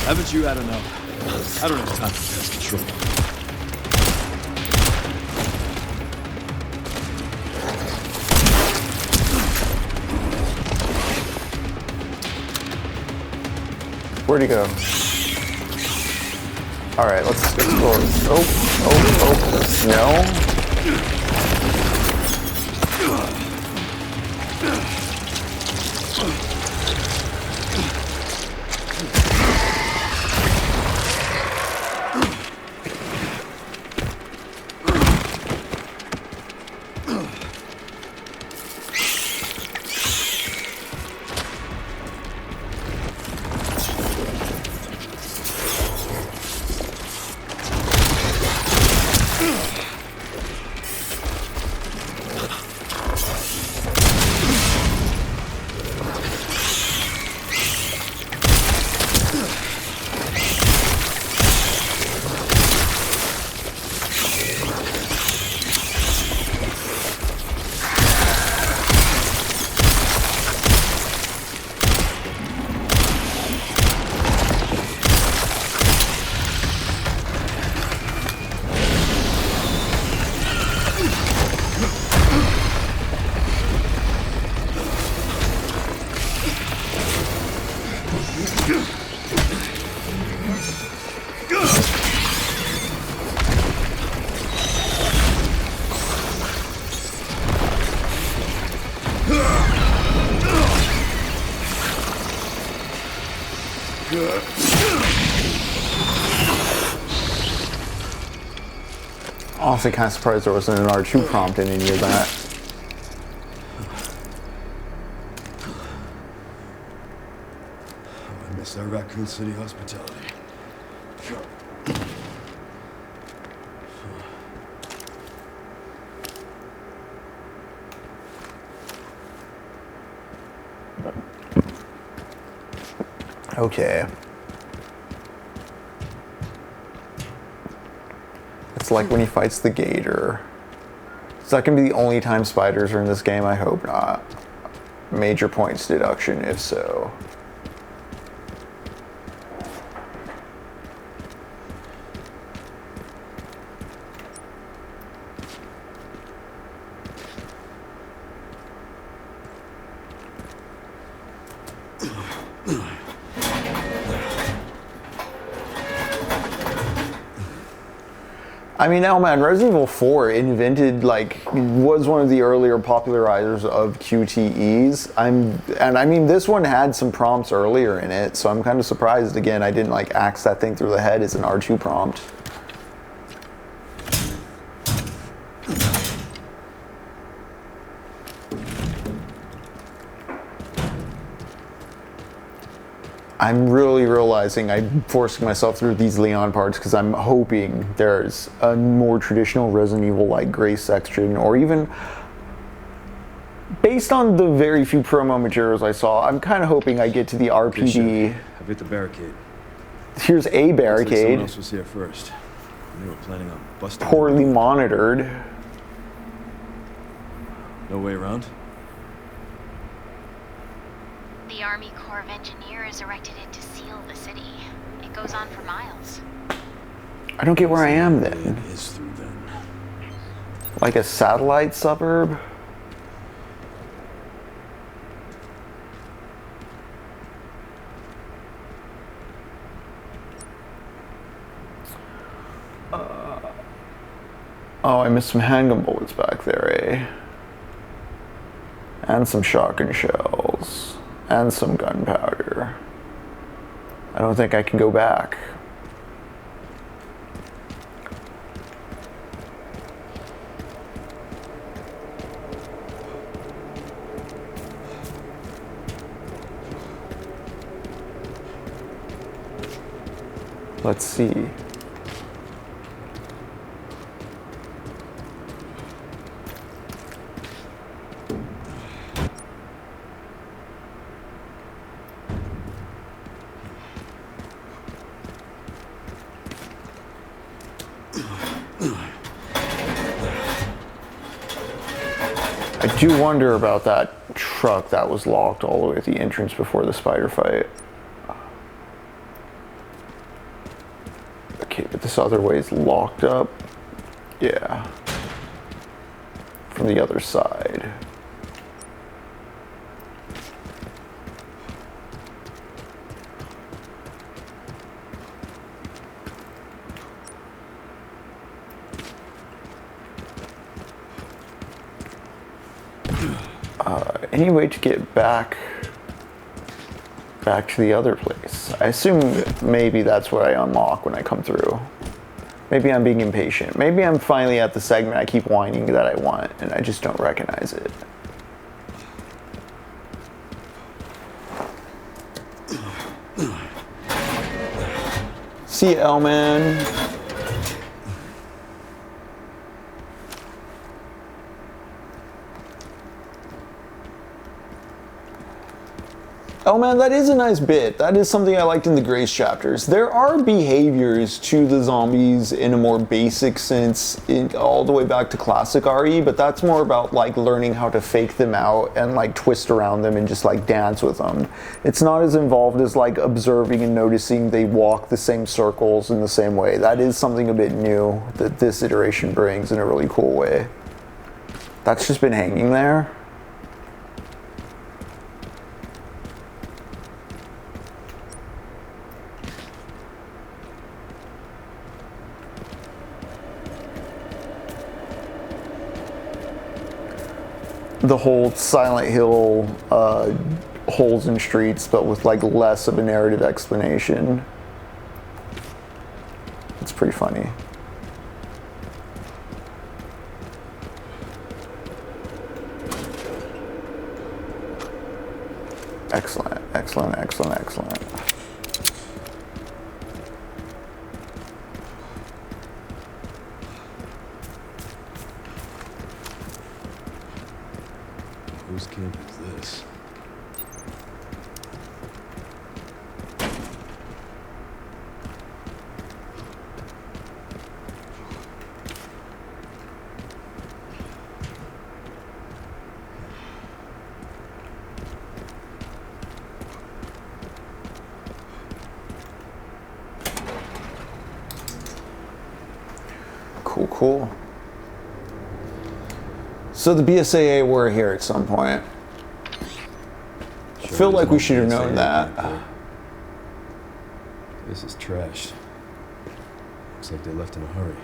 Haven't you had enough? I don't have time for pest control. Where'd he go? Alright, let's explore. Oh, no. Honestly, kind of surprised there wasn't an R2 prompt in any of that. I miss our Raccoon City hospitality. Okay. It's like when he fights the gator. Is that gonna be the only time spiders are in this game? I hope not. Major points deduction if so. I mean, now, man, Resident Evil 4 invented, like, was one of the earlier popularizers of QTEs. And I mean, this one had some prompts earlier in it, so I'm kind of surprised, again, I didn't, like, axe that thing through the head as an R2 prompt. I'm really realizing I'm forcing myself through these Leon parts because I'm hoping there's a more traditional Resident Evil like Grace section, or even based on the very few promo materials I saw, I'm kind of hoping I get to the RPD. I've hit the barricade. Here's a barricade. Looks like someone else was here first. They were planning on busting. Poorly monitored. No way around? The Army Corps of Engineers erected it to seal the city. It goes on for miles. I don't get where I am then. It is through then. Like a satellite suburb? Oh, I missed some handgun bullets back there, eh? And some shotgun shells. And some gunpowder. I don't think I can go back. Let's see. I do wonder about that truck that was locked all the way at the entrance before the spider fight. Okay, but this other way is locked up. Yeah. From the other side. Any way to get back to the other place? I assume maybe that's what I unlock when I come through. Maybe I'm being impatient. Maybe I'm finally at the segment I keep whining that I want and I just don't recognize it. See ya, L-Man. Oh man, that is a nice bit. That is something I liked in the Grace chapters. There are behaviors to the zombies in a more basic sense, all the way back to classic RE, but that's more about like learning how to fake them out and like twist around them and just like dance with them. It's not as involved as like observing and noticing they walk the same circles in the same way. That is something a bit new that this iteration brings in a really cool way. That's just been hanging there. The whole Silent Hill holes in streets, but with like less of a narrative explanation. It's pretty funny. Excellent, excellent, excellent, excellent. Whose camp is this? Cool, cool. So the BSAA were here at some point. I feel like we should have known that. This is trashed. Looks like they left in a hurry.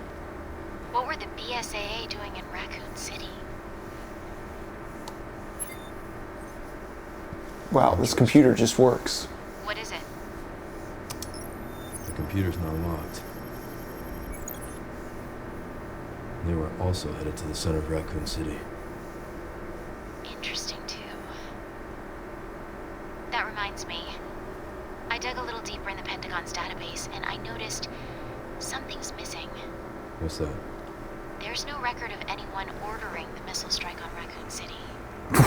What were the BSAA doing in Raccoon City? Wow, this computer just works. What is it? The computer's not locked. They were also headed to the center of Raccoon City. Interesting, too. That reminds me. I dug a little deeper in the Pentagon's database, and I noticed something's missing. What's that? There's no record of anyone ordering the missile strike on Raccoon City.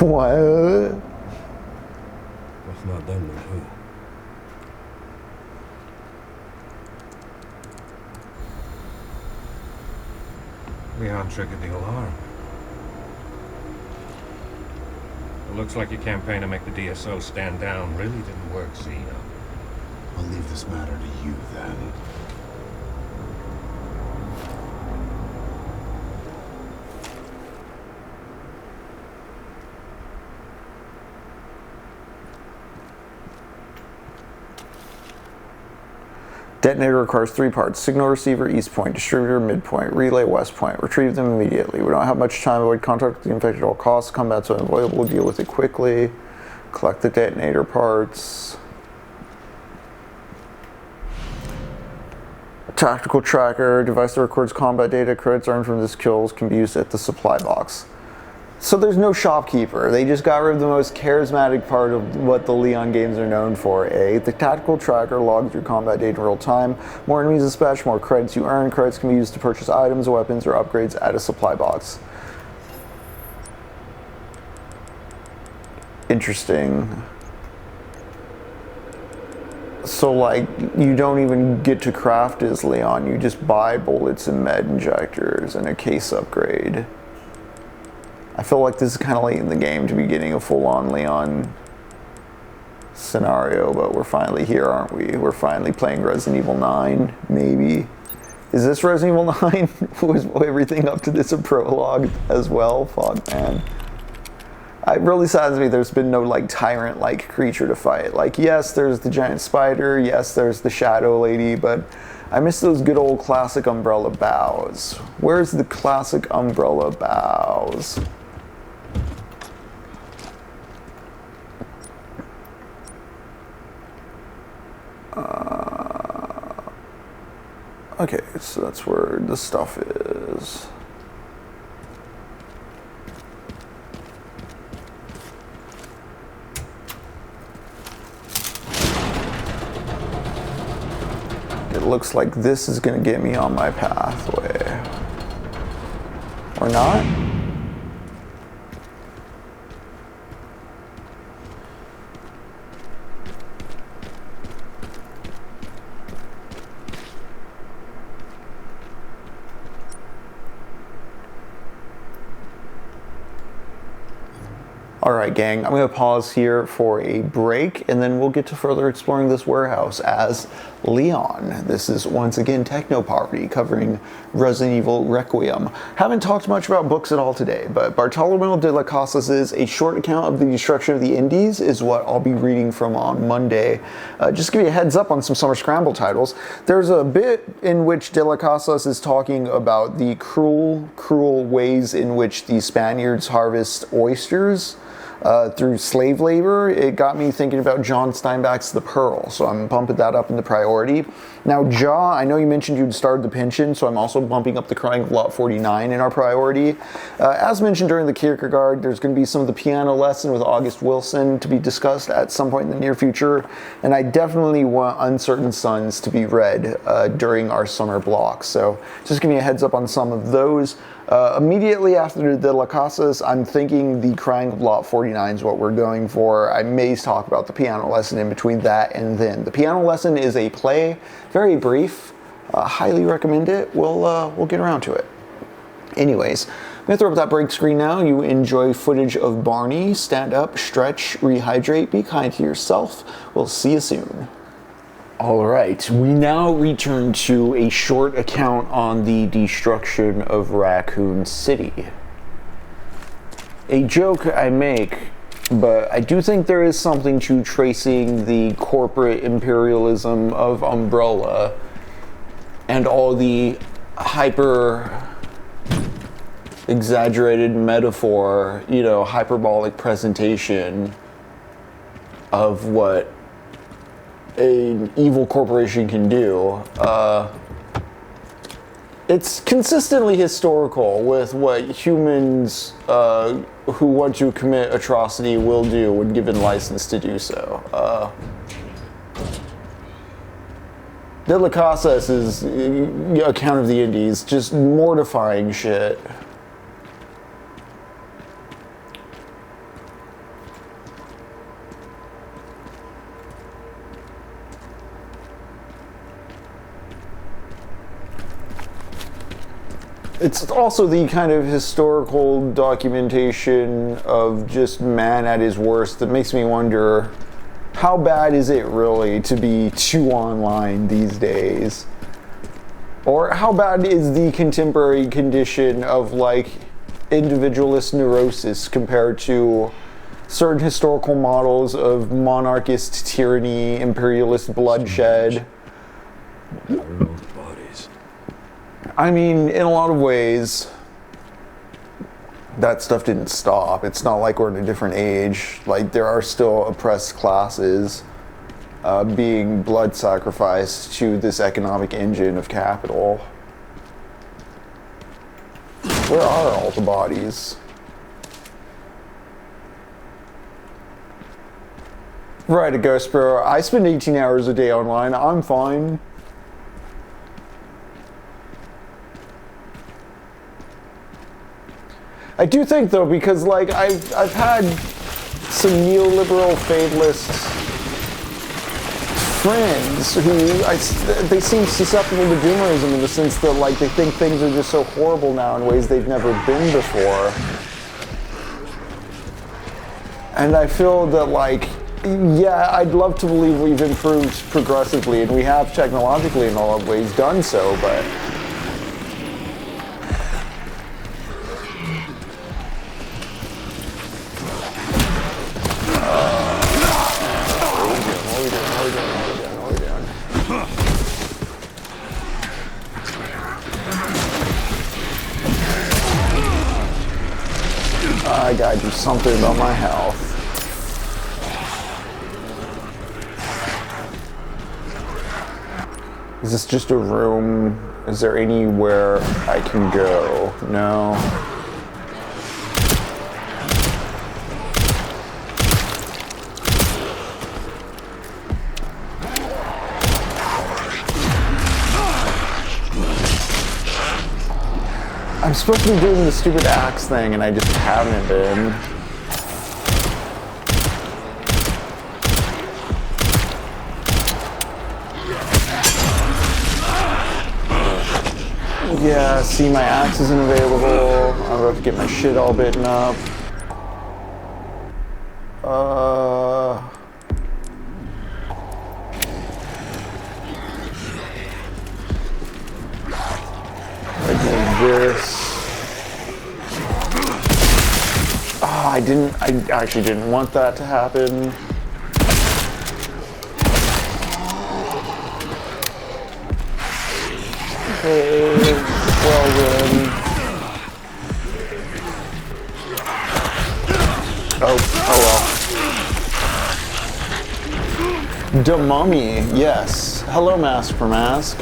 What? If not them, then who? Leon triggered the alarm. It looks like your campaign to make the DSO stand down really didn't work, Zeno. I'll leave this matter to you, then. Detonator requires 3 parts. Signal receiver, east point. Distributor, midpoint. Relay, west point. Retrieve them immediately. We don't have much time. Avoid contact with the infected at all costs. Combat's unavoidable. Deal with it quickly. Collect the detonator parts. Tactical tracker. Device that records combat data. Credits earned from this kills can be used at the supply box. So there's no shopkeeper. They just got rid of the most charismatic part of what the Leon games are known for, eh? The tactical tracker logs your combat data in real time. More enemies dispatched, more credits you earn. Credits can be used to purchase items, weapons, or upgrades at a supply box. Interesting. So, like, you don't even get to craft as Leon. You just buy bullets and med injectors and a case upgrade. I feel like this is kind of late in the game to be getting a full-on Leon scenario, but we're finally here, aren't we? We're finally playing Resident Evil 9, maybe. Is this Resident Evil 9? Was everything up to this a prologue as well? Fuck, man. It really saddens me there's been no, like, tyrant-like creature to fight. Like, yes, there's the giant spider, yes, there's the shadow lady, but I miss those good old classic umbrella bows. Where's the classic umbrella bows? Okay, so that's where the stuff is. It looks like this is going to get me on my pathway. Or not? Alright gang, I'm going to pause here for a break and then we'll get to further exploring this warehouse as Leon. This is once again TechnoPoverty covering Resident Evil Requiem. Haven't talked much about books at all today, but Bartolome de las Casas is a short account of the destruction of the Indies is what I'll be reading from on Monday. Just to give you a heads up on some Summer Scramble titles. There's a bit in which de las Casas is talking about the cruel ways in which the Spaniards harvest oysters. through slave labor, it got me thinking about John Steinbeck's The Pearl, so I'm bumping that up into priority. Now, Ja, I know you mentioned you'd started the pension, so I'm also bumping up The Crying of Lot 49 in our priority. As mentioned during the Kierkegaard, there's going to be some of the piano lesson with August Wilson to be discussed at some point in the near future, and I definitely want Uncertain Suns to be read during our summer block, so just giving you a heads up on some of those. Immediately after the La Casas, I'm thinking The Crying of Lot 49 is what we're going for. I may talk about the piano lesson in between that and then. The piano lesson is a play, very brief. Highly recommend it. We'll get around to it. Anyways, I'm gonna throw up that break screen now. You enjoy footage of Barney. Stand up, stretch, rehydrate, be kind to yourself. We'll see you soon. All right, we now return to a short account on the destruction of Raccoon City. A joke I make, but I do think there is something to tracing the corporate imperialism of Umbrella and all the hyper exaggerated metaphor, hyperbolic presentation of what an evil corporation can do. It's consistently historical with what humans who want to commit atrocity will do when given license to do so. De La Casas is account of the Indies, just mortifying shit. It's also the kind of historical documentation of just man at his worst that makes me wonder, how bad is it really to be too online these days? Or how bad is the contemporary condition of individualist neurosis compared to certain historical models of monarchist tyranny, imperialist bloodshed? I mean, in a lot of ways, that stuff didn't stop. It's not like we're in a different age. There are still oppressed classes being blood sacrificed to this economic engine of capital. Where are all the bodies? Right, a Ghost Bro. I spend 18 hours a day online. I'm fine. I do think, though, because I've had some neoliberal fatalist friends who they seem susceptible to doomerism in the sense that they think things are just so horrible now in ways they've never been before. And I feel that yeah, I'd love to believe we've improved progressively, and we have technologically in a lot of ways done so, but I gotta do something about my health. Is this just a room? Is there anywhere I can go? No. I'm supposed to be doing the stupid axe thing and I just haven't been. Yeah, see, my axe isn't available. I'm about to get my shit all bitten up. I did this. Oh, I actually didn't want that to happen. Okay, well then. Oh, Da Mummy, yes. Hello, Mask for Mask.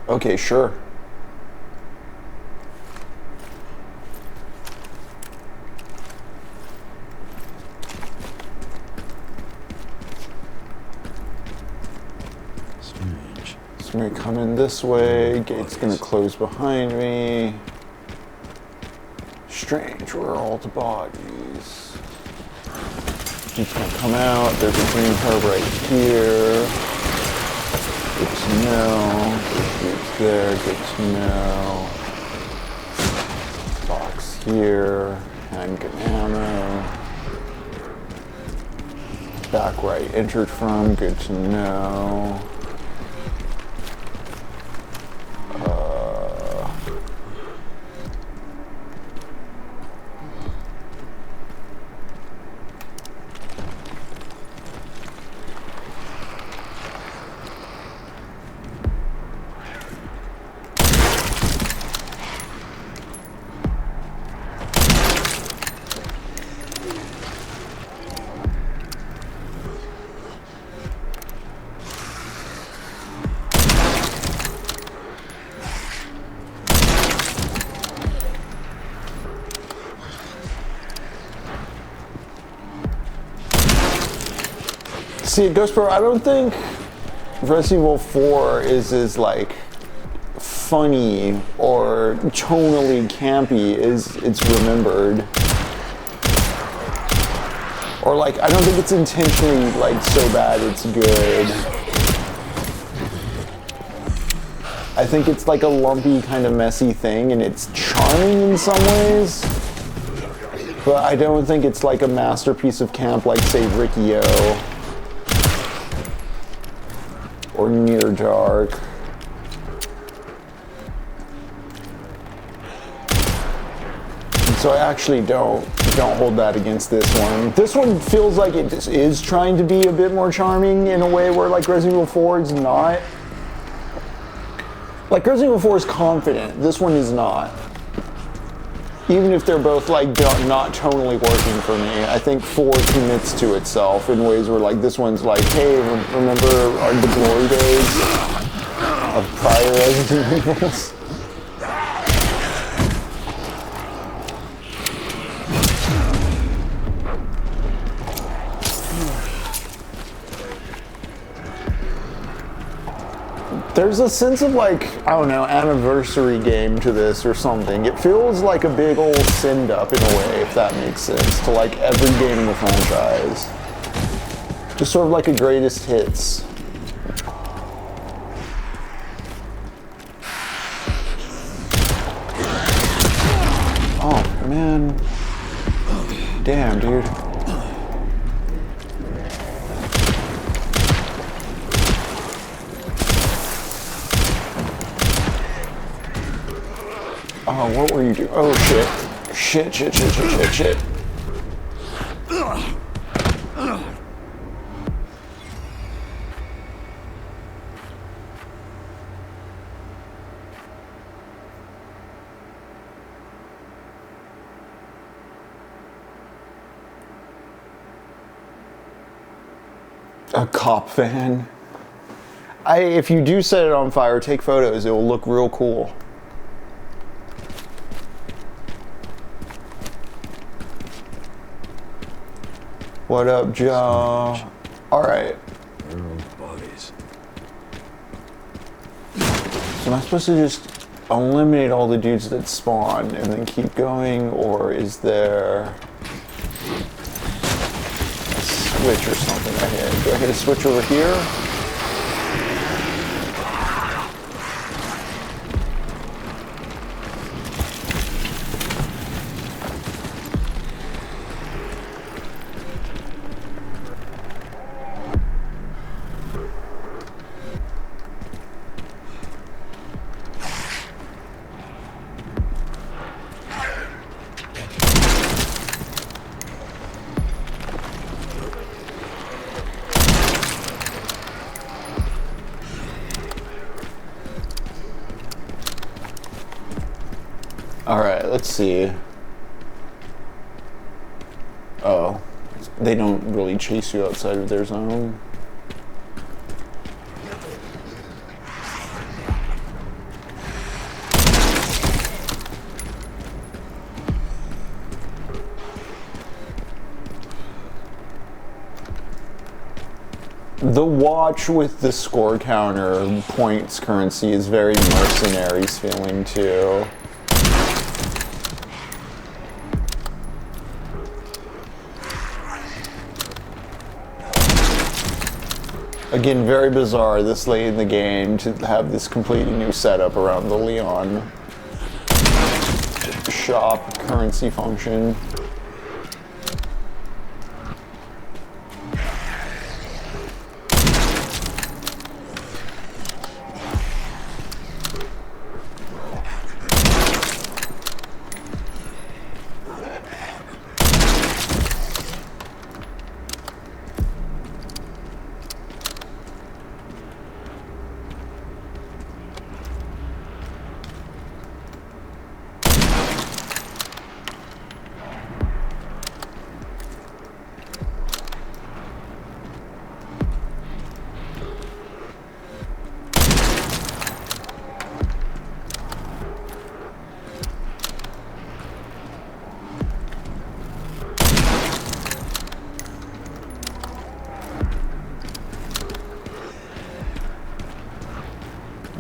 Okay, sure. Strange. So I'm gonna come in this way. Gate's gonna close behind me. Strange, where are all the bodies? Jeep's gonna come out. There's a green herb right here. Good to know. Jeep's there. Good to know. Box here. Handgun ammo. Back where I entered from. Good to know. See, Ghost Bro, I don't think Resident Evil 4 is as like funny or tonally campy as it's remembered. Or like, I don't think it's intentionally like so bad it's good. I think it's like a lumpy kind of messy thing and it's charming in some ways. But I don't think it's like a masterpiece of camp like say Rikio. Or Near Dark. And so I actually don't hold that against this one. This one feels like it is trying to be a bit more charming in a way where like Resident Evil 4 is not. Like Resident Evil 4 is confident, this one is not. Even if they're both like not tonally working for me, I think 4 commits to itself in ways where like this one's like, hey, remember the glory days of prior Resident Evils? There's a sense of like, I don't know, anniversary game to this or something. It feels like a big old send up in a way, if that makes sense, to like every game in the franchise. Just sort of like a greatest hits. Oh man. Damn, dude. Oh, what were you doing? Oh, shit. Shit. A cop van. If you do set it on fire, take photos. It will look real cool. What up, Joe? All right. Bodies. So am I supposed to just eliminate all the dudes that spawn and then keep going, or is there a switch or something I hit? Do I hit a switch over here? Alright, let's see. Oh. They don't really chase you outside of their zone. The watch with the score counter points currency is very Mercenaries feeling too. Again, very bizarre this late in the game to have this completely new setup around the Leon shop currency function.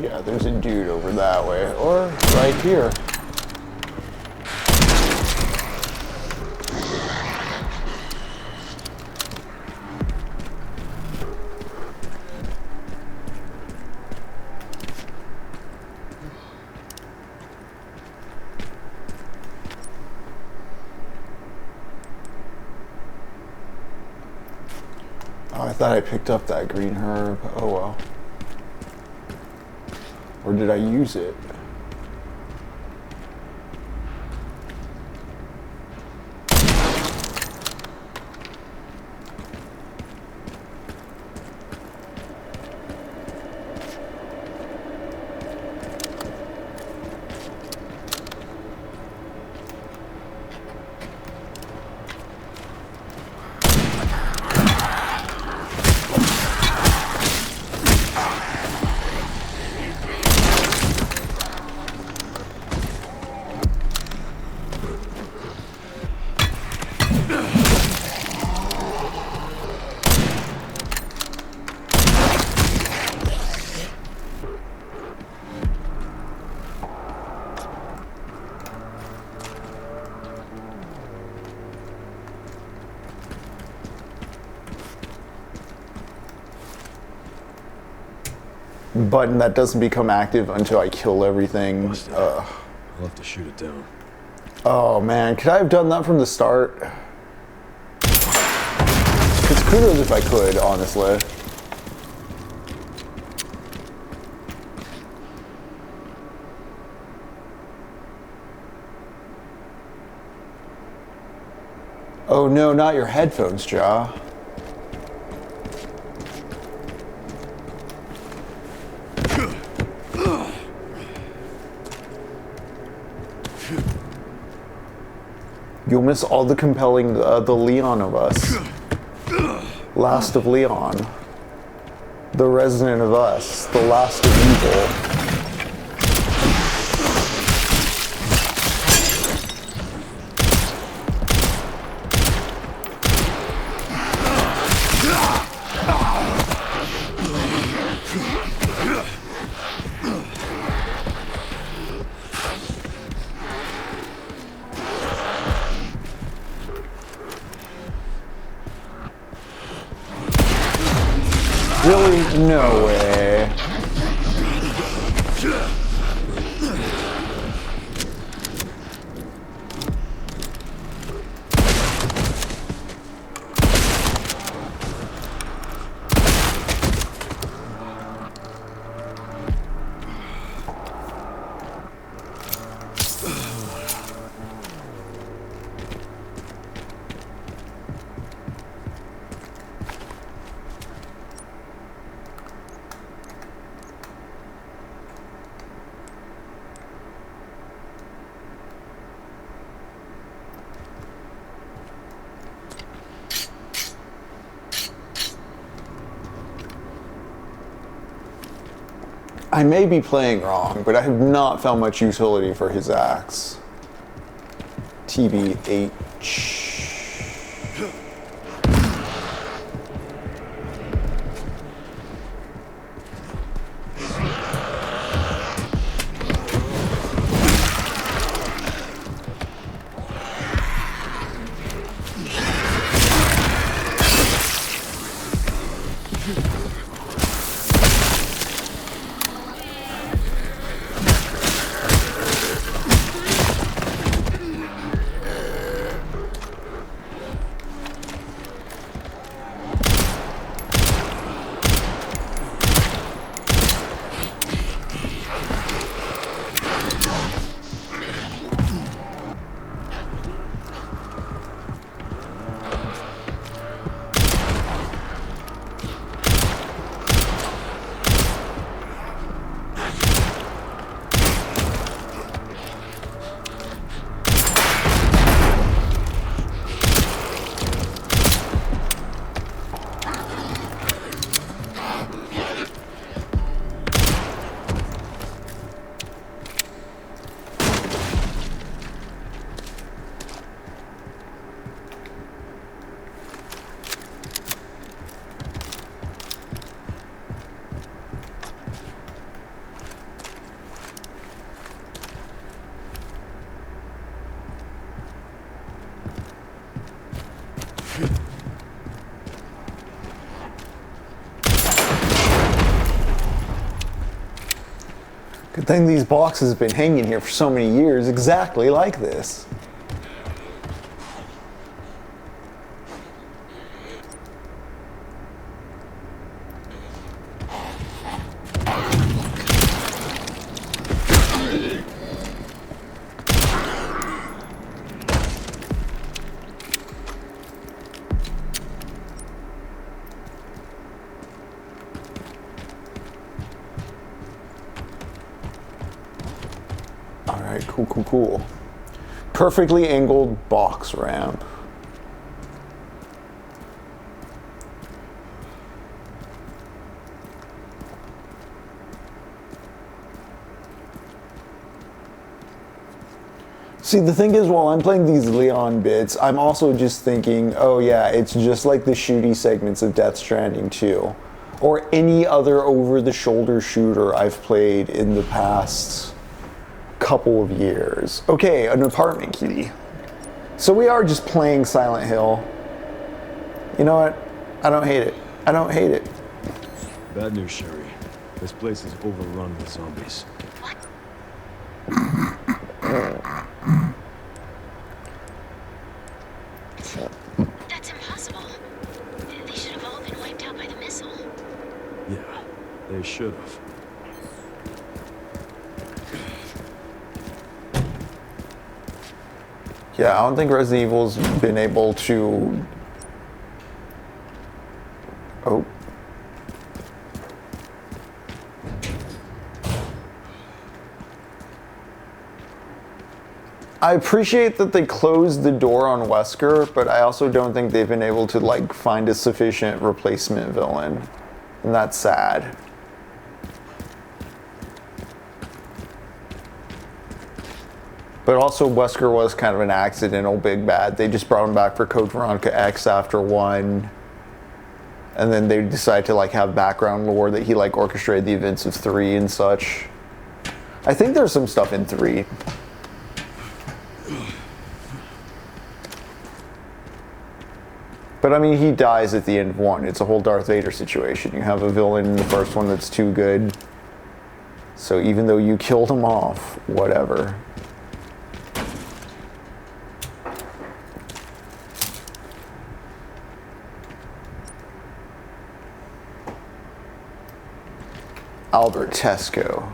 Yeah, there's a dude over that way, or right here. Oh, I thought I picked up that green herb. Oh well. Or did I use it? Button that doesn't become active until I kill everything. I'll have to shoot it down. Oh man, could I have done that from the start? It's kudos if I could, honestly. Oh no, not your headphones, Ja. You'll miss all the compelling, the Leon of us. Last of Leon. The resident of us. The last of evil. Really? No way. I may be playing wrong, but I have not found much utility for his axe. TBH. Good thing these boxes have been hanging here for so many years exactly like this. Alright, cool. Perfectly angled box ramp. See, the thing is, while I'm playing these Leon bits, I'm also just thinking, oh yeah, it's just like the shooty segments of Death Stranding 2. Or any other over-the-shoulder shooter I've played in the past couple of years. Okay, an apartment key. So we are just playing Silent Hill. You know what? I don't hate it. I don't hate it. Bad news, Sherry. This place is overrun with zombies. What? That's impossible. They should have all been wiped out by the missile. Yeah, they should have. Yeah, I don't think Resident Evil's been able to... Oh. I appreciate that they closed the door on Wesker, but I also don't think they've been able to, like, find a sufficient replacement villain. And that's sad. But also, Wesker was kind of an accidental big bad. They just brought him back for Code Veronica X after 1. And then they decided to, like, have background lore that he, like, orchestrated the events of 3 and such. I think there's some stuff in 3. But I mean, he dies at the end of 1. It's a whole Darth Vader situation. You have a villain in the first one that's too good. So even though you killed him off, whatever. Albert Tesco.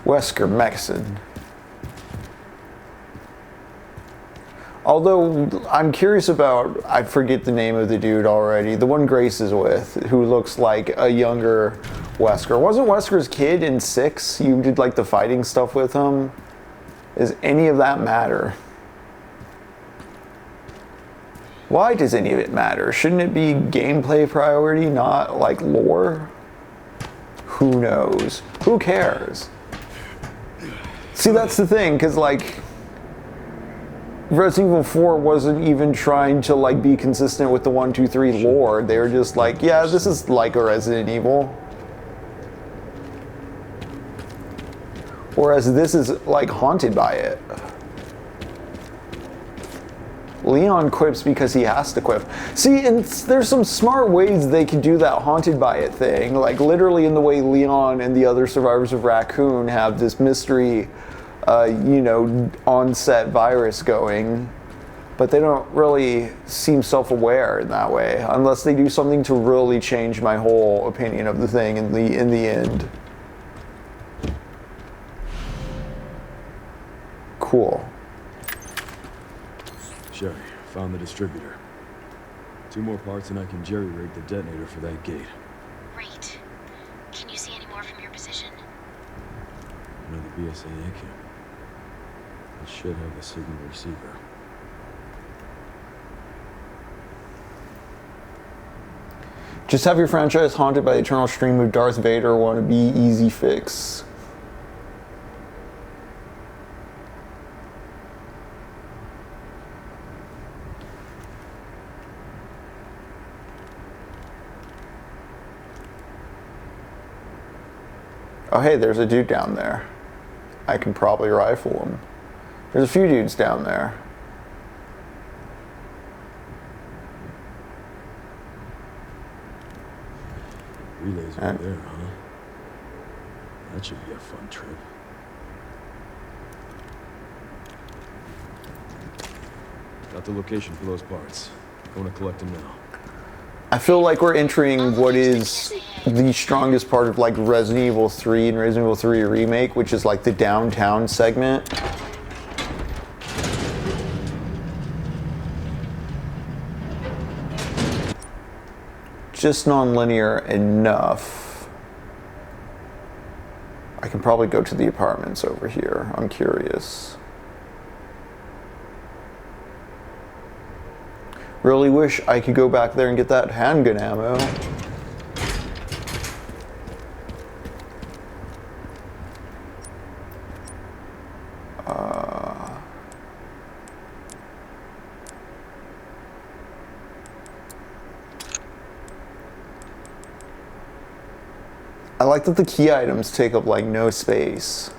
Wesker Mexon. Although, I'm curious about, I forget the name of the dude already, the one Grace is with, who looks like a younger Wesker. Wasn't Wesker's kid in 6? You did like the fighting stuff with him? Does any of that matter? Why does any of it matter? Shouldn't it be gameplay priority, not like lore? who knows? Who cares? See, that's the thing, because like Resident Evil 4 wasn't even trying to like be consistent with the 1, 2, 3 lore. They were just like, yeah, this is like a Resident Evil. Whereas this is like haunted by it. Leon quips because he has to quip. See, and there's some smart ways they could do that haunted by it thing. Like literally in the way Leon and the other survivors of Raccoon have this mystery, you know, on-set virus going. But they don't really seem self-aware in that way. Unless they do something to really change my whole opinion of the thing in the end. Cool. Sherry, found the distributor. 2 more parts and I can jerry-rig the detonator for that gate. Great. Can you see any more from your position? Another BSAA camp. It should have a signal receiver. Just have your franchise haunted by the eternal stream of Darth Vader wannabe easy fix. Oh hey, there's a dude down there. I can probably rifle him. There's a few dudes down there. Relays over there, huh? That should be a fun trip. Got the location for those parts. Going to collect them now. I feel like we're entering what is the strongest part of like Resident Evil 3 and Resident Evil 3 Remake, which is like the downtown segment. Just non-linear enough. I can probably go to the apartments over here. I'm curious. Really wish I could go back there and get that handgun ammo. I like that the key items take up like no space.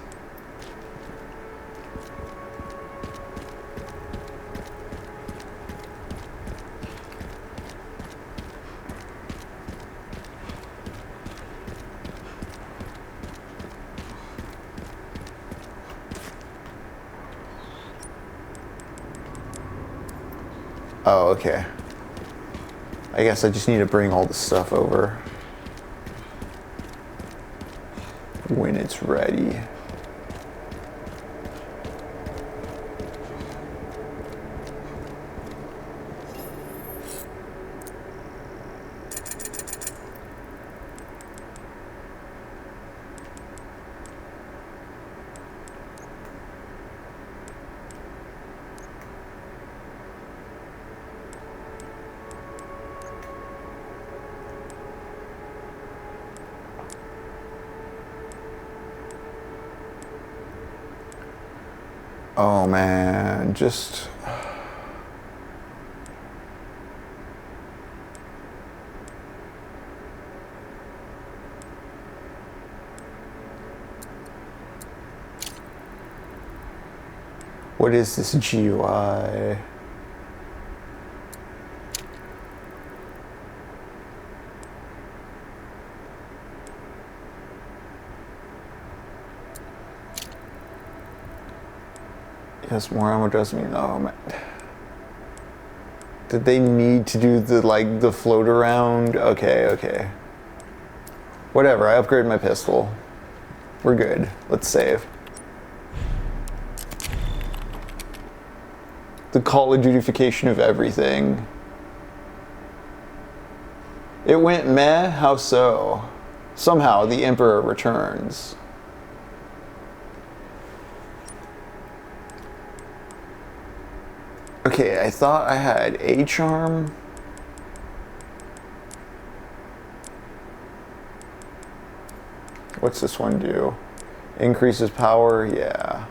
Oh, okay. I guess I just need to bring all the stuff over when it's ready. Oh man, just... What is this GUI? Yes, more ammo doesn't mean, oh man. Did they need to do the, like, the float around? Okay, okay. Whatever, I upgraded my pistol. We're good. Let's save. The Call of Duty-fication of everything. It went meh? How so? Somehow, the Emperor returns. Okay, I thought I had a charm. What's this one do? Increases power, yeah.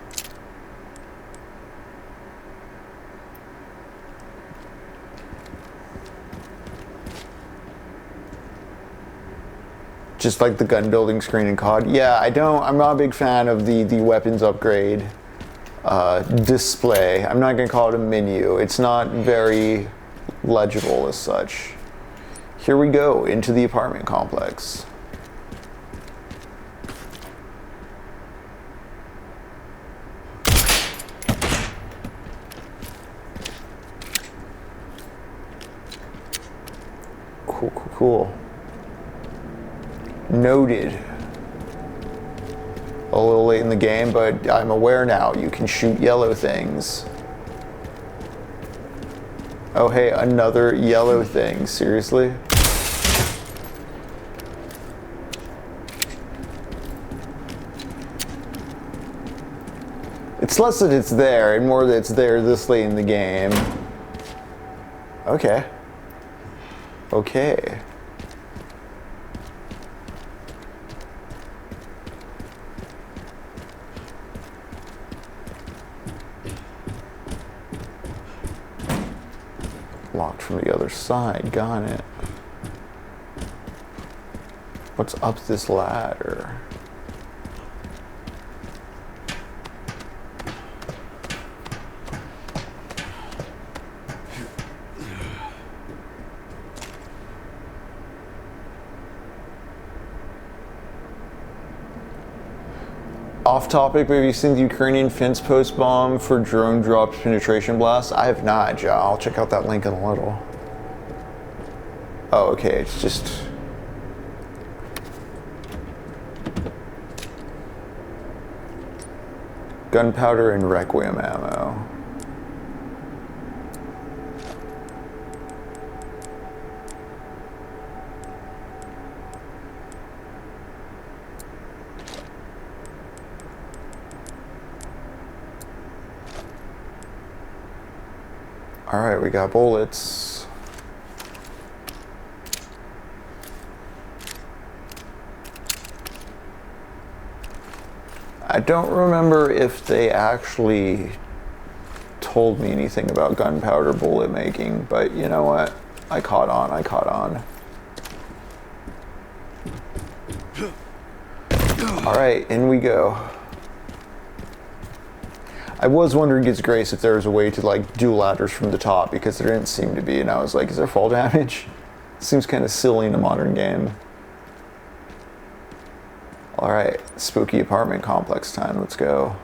Just like the gun building screen in COD. Yeah, I'm not a big fan of the weapons upgrade display. I'm not gonna call it a menu. It's not very legible as such. Here we go into the apartment complex. Cool, cool, cool. Noted. A little late in the game, but I'm aware now. You can shoot yellow things. Oh hey, another yellow thing. Seriously? It's less that it's there and more that it's there this late in the game. Okay. Okay. Locked from the other side, got it. What's up this ladder? Off topic, but have you seen the Ukrainian fence post bomb for drone dropped penetration blast? I have not, Joe. I'll check out that link in a little. Oh, okay, it's just... gunpowder and requiem ammo. All right, we got bullets. I don't remember if they actually told me anything about gunpowder bullet making, but you know what? I caught on. All right, in we go. I was wondering, Gets Grace, if there was a way to like do ladders from the top, because there didn't seem to be, and I was like, is there fall damage? Seems kind of silly in a modern game. All right, spooky apartment complex time, let's go.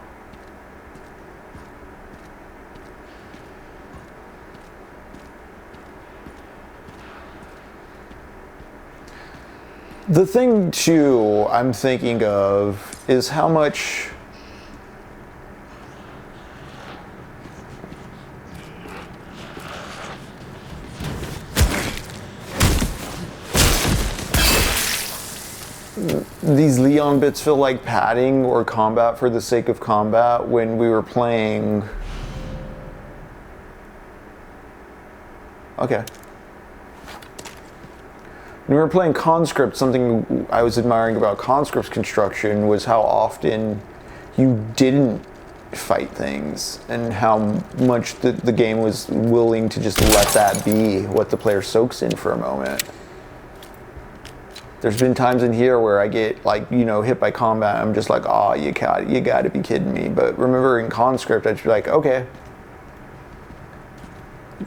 The thing too I'm thinking of is how much these Leon bits feel like padding or combat for the sake of combat when we were playing. Okay. When we were playing Conscript, something I was admiring about Conscript's construction was how often you didn't fight things and how much the game was willing to just let that be what the player soaks in for a moment. There's been times in here where I get like, you know, hit by combat. I'm just like, oh, you gotta be kidding me. But remember in Conscript, I'd be like, okay.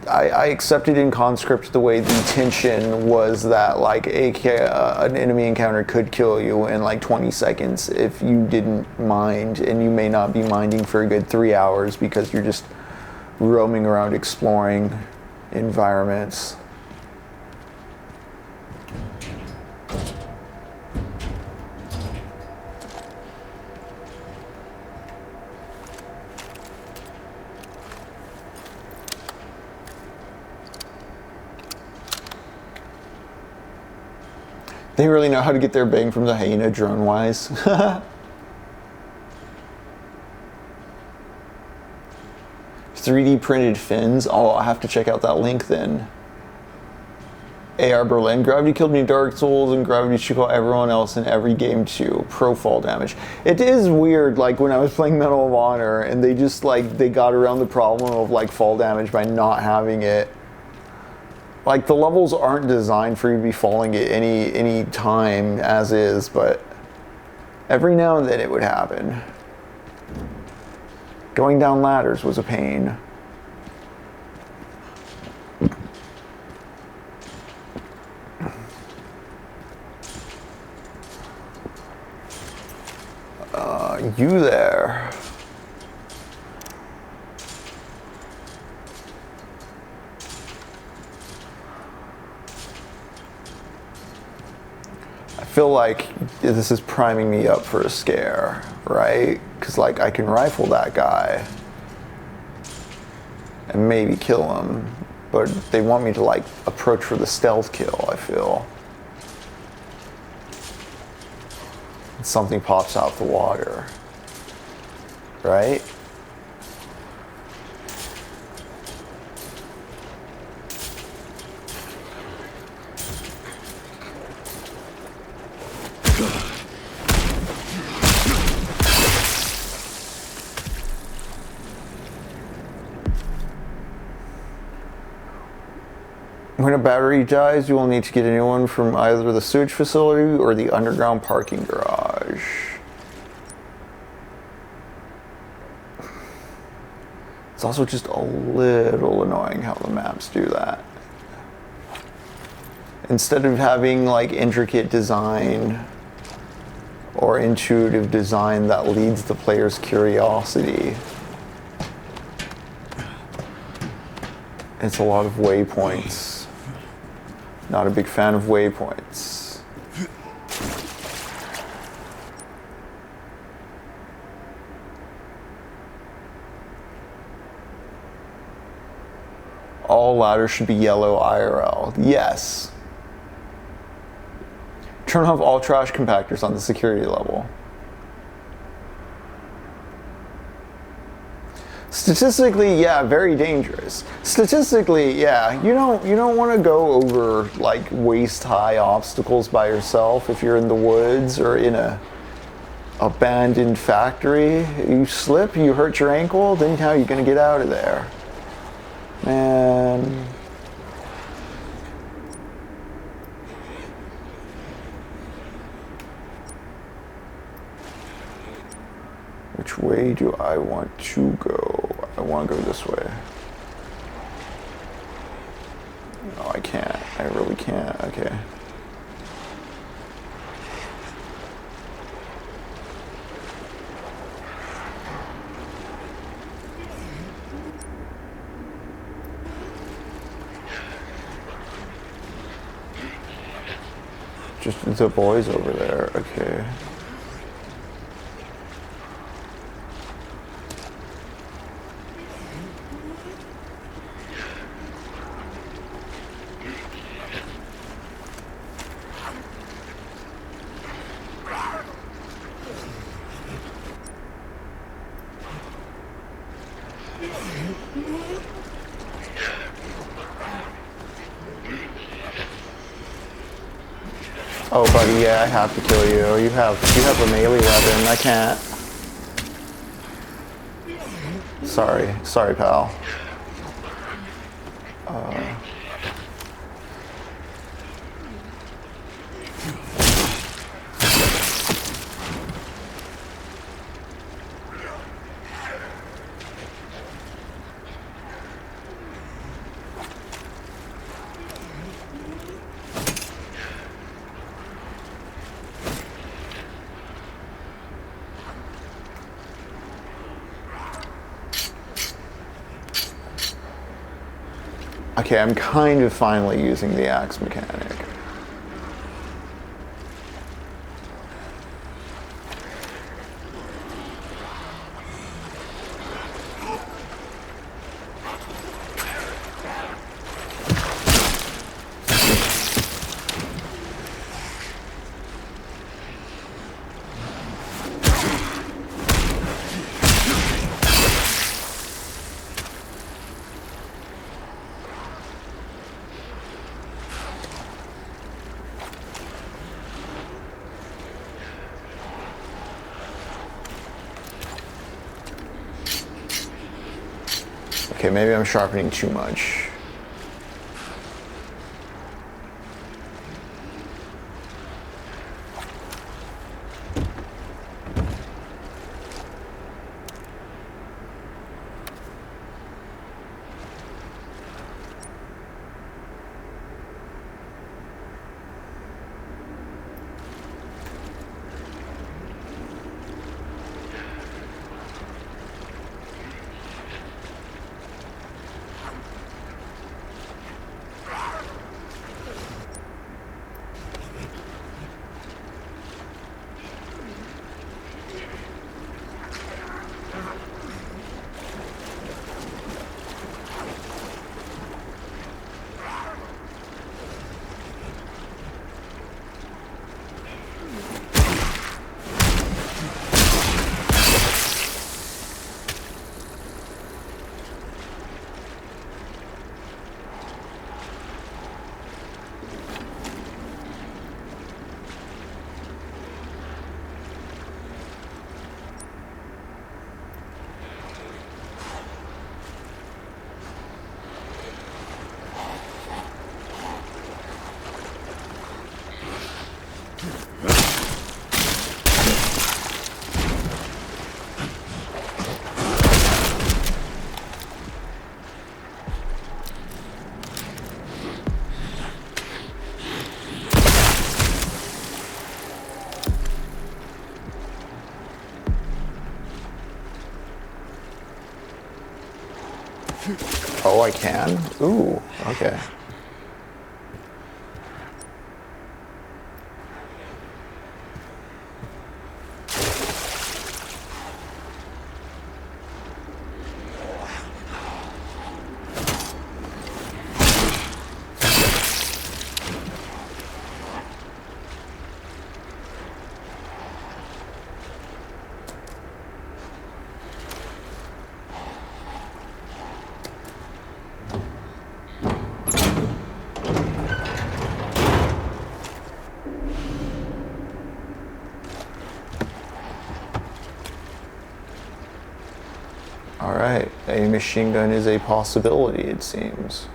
I accepted in Conscript the way the tension was that like an enemy encounter could kill you in like 20 seconds if you didn't mind, and you may not be minding for a good 3 hours because you're just roaming around exploring environments. They really know how to get their bang from the hyena drone-wise. 3D printed fins? Oh, I'll have to check out that link then. AR Berlin, gravity killed me in Dark Souls, and gravity should kill everyone else in every game too. Pro fall damage. It is weird, like when I was playing Medal of Honor, and they just like, they got around the problem of like fall damage by not having it. Like the levels aren't designed for you to be falling at any time as is, but every now and then it would happen. Going down ladders was a pain. You there. I feel like this is priming me up for a scare, right? Because like I can rifle that guy and maybe kill him, but they want me to like approach for the stealth kill, I feel. Something pops out the water, right? When a battery dies, you will need to get a new one from either the sewage facility or the underground parking garage. It's also just a little annoying how the maps do that. Instead of having like intricate design or intuitive design that leads the player's curiosity, it's a lot of waypoints. Not a big fan of waypoints. All ladders should be yellow IRL. Yes. Turn off all trash compactors on the security level. Statistically, yeah, very dangerous. Statistically, yeah, you don't want to go over like waist-high obstacles by yourself if you're in the woods or in a abandoned factory. You slip, you hurt your ankle, then how are you going to get out of there? Man. Which way do I want to go? I want to go this way. No, I can't. I really can't. Okay. Just the boys over there. Okay. Oh, buddy, yeah, I have to kill you. You have a melee weapon. I can't. Sorry, pal. Okay, I'm kind of finally using the axe mechanic. Okay, maybe I'm sharpening too much. Oh, I can? Ooh, okay. Alright, a machine gun is a possibility, it seems.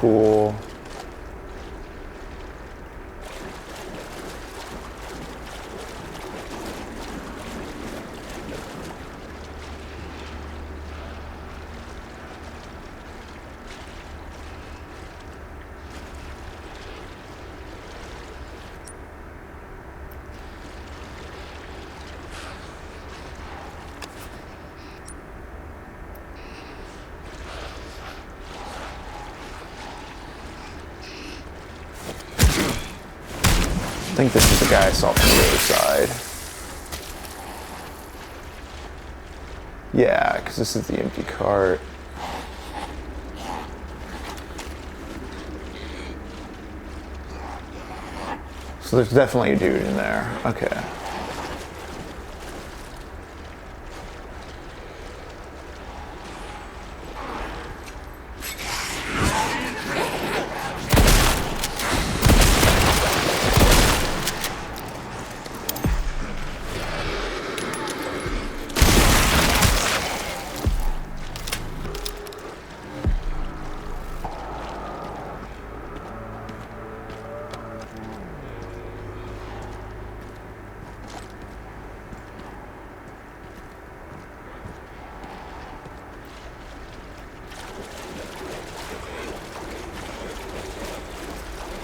Cool. I think this is the guy I saw from the other side. Yeah, because this is the empty cart. So there's definitely a dude in there. Okay.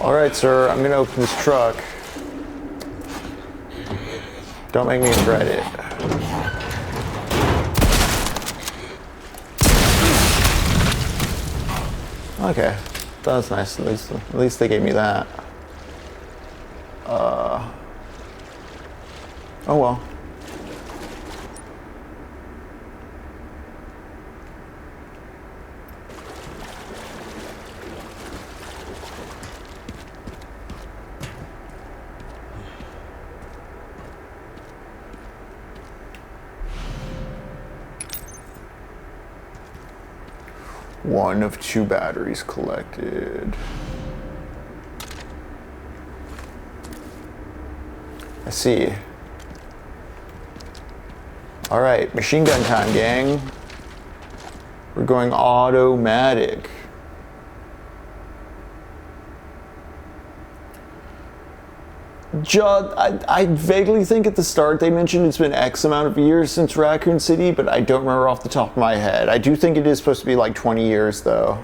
Alright, sir, I'm gonna open this truck. Don't make me regret it. Okay, that was nice. At least they gave me that. Oh well. One of 2 batteries collected. I see. All right, machine gun time, gang. We're going automatic. I vaguely think at the start they mentioned it's been X amount of years since Raccoon City, but I don't remember off the top of my head. I do think it is supposed to be like 20 years, though.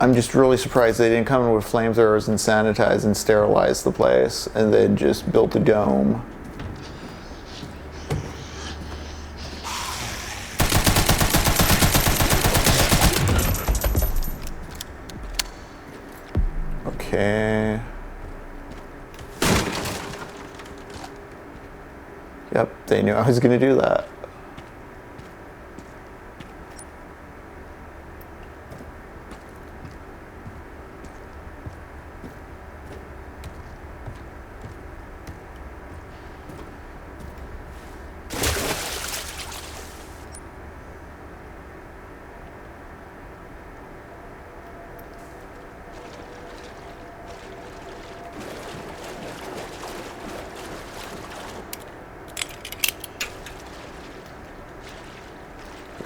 I'm just really surprised they didn't come in with flamethrowers and sanitize and sterilize the place, and then just built a dome. Okay. Yep, they knew I was gonna do that.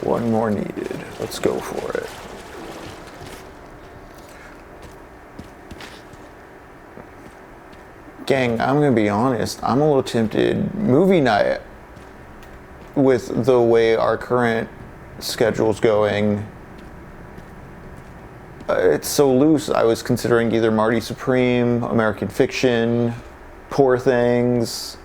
One more needed. Let's go for it. Gang, I'm gonna be honest, I'm a little tempted. Movie night, with the way our current schedule's going, it's so loose. I was considering either Marty Supreme, American Fiction, Poor Things,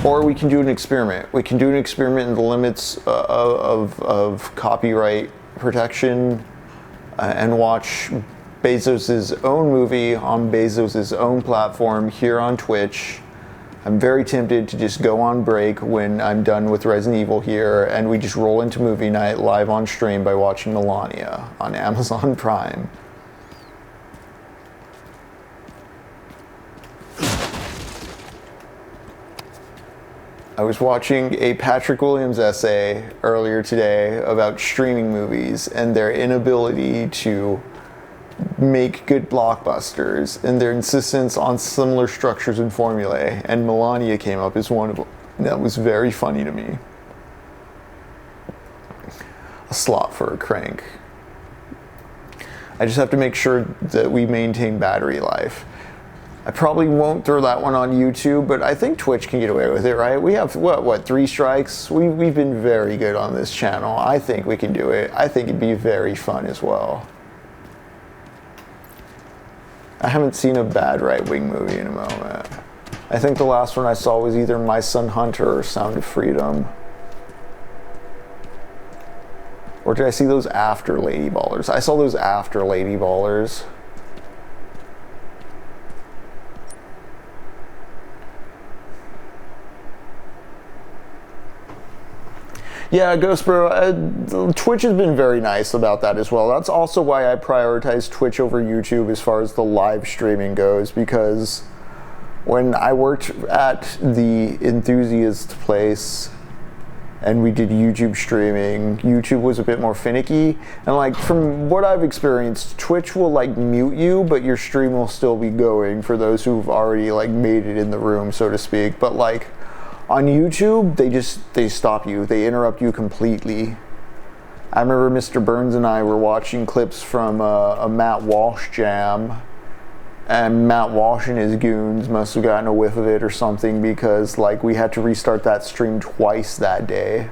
or we can do an experiment. We can do an experiment in the limits of copyright protection and watch Bezos's own movie on Bezos's own platform here on Twitch. I'm very tempted to just go on break when I'm done with Resident Evil here, and we just roll into movie night live on stream by watching Melania on Amazon Prime. I was watching a Patrick Williams essay earlier today about streaming movies and their inability to make good blockbusters and their insistence on similar structures and formulae, and Melania came up as one of them. That was very funny to me. A slot for a crank. I just have to make sure that we maintain battery life. I probably won't throw that one on YouTube, but I think Twitch can get away with it, right? We have, what 3 strikes? We've been very good on this channel. I think we can do it. I think it'd be very fun as well. I haven't seen a bad right-wing movie in a moment. I think the last one I saw was either My Son Hunter or Sound of Freedom. Or did I see those after Lady Ballers? I saw those after Lady Ballers. Yeah, Ghost Bro, Twitch has been very nice about that as well. That's also why I prioritize Twitch over YouTube as far as the live streaming goes, because when I worked at the Enthusiast place and we did YouTube streaming, YouTube was a bit more finicky. And like, from what I've experienced, Twitch will like mute you, but your stream will still be going for those who've already like made it in the room, so to speak. But like, on YouTube, they stop you. They interrupt you completely. I remember Mr. Burns and I were watching clips from a Matt Walsh jam, And Matt Walsh and his goons must have gotten a whiff of it or something, because like we had to restart that stream twice that day.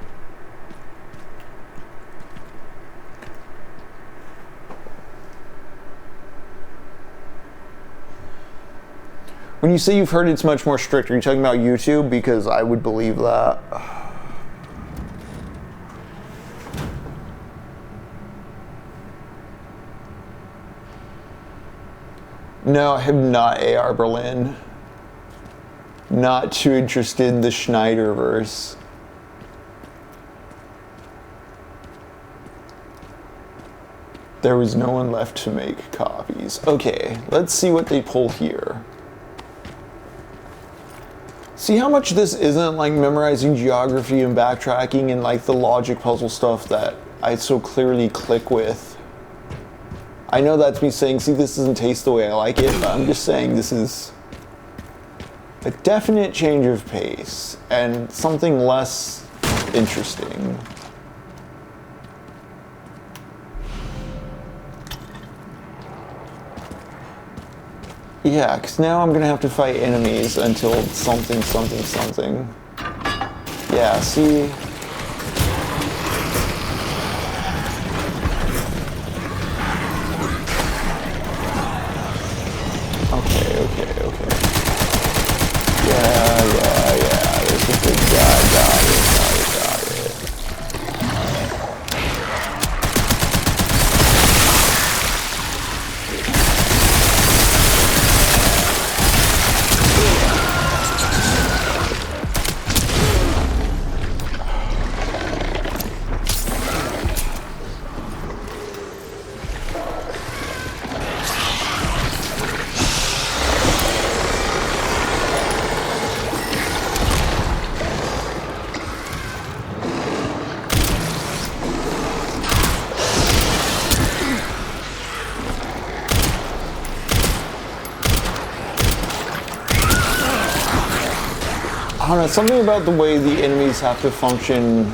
When you say you've heard it's much more strict, are you talking about YouTube? Because I would believe that. No, I have not AR Berlin. Not too interested in the Schneiderverse. There was no one left to make copies. Okay, let's see what they pull here. See how much this isn't like memorizing geography and backtracking and like the logic puzzle stuff that I so clearly click with. I know that's me saying, see, this doesn't taste the way I like it, but I'm just saying this is a definite change of pace and something less interesting. Yeah, because now I'm going to have to fight enemies until something, something, something. Yeah, see? Okay. Yeah. There's a big guy. Got it. I don't know, something about the way the enemies have to function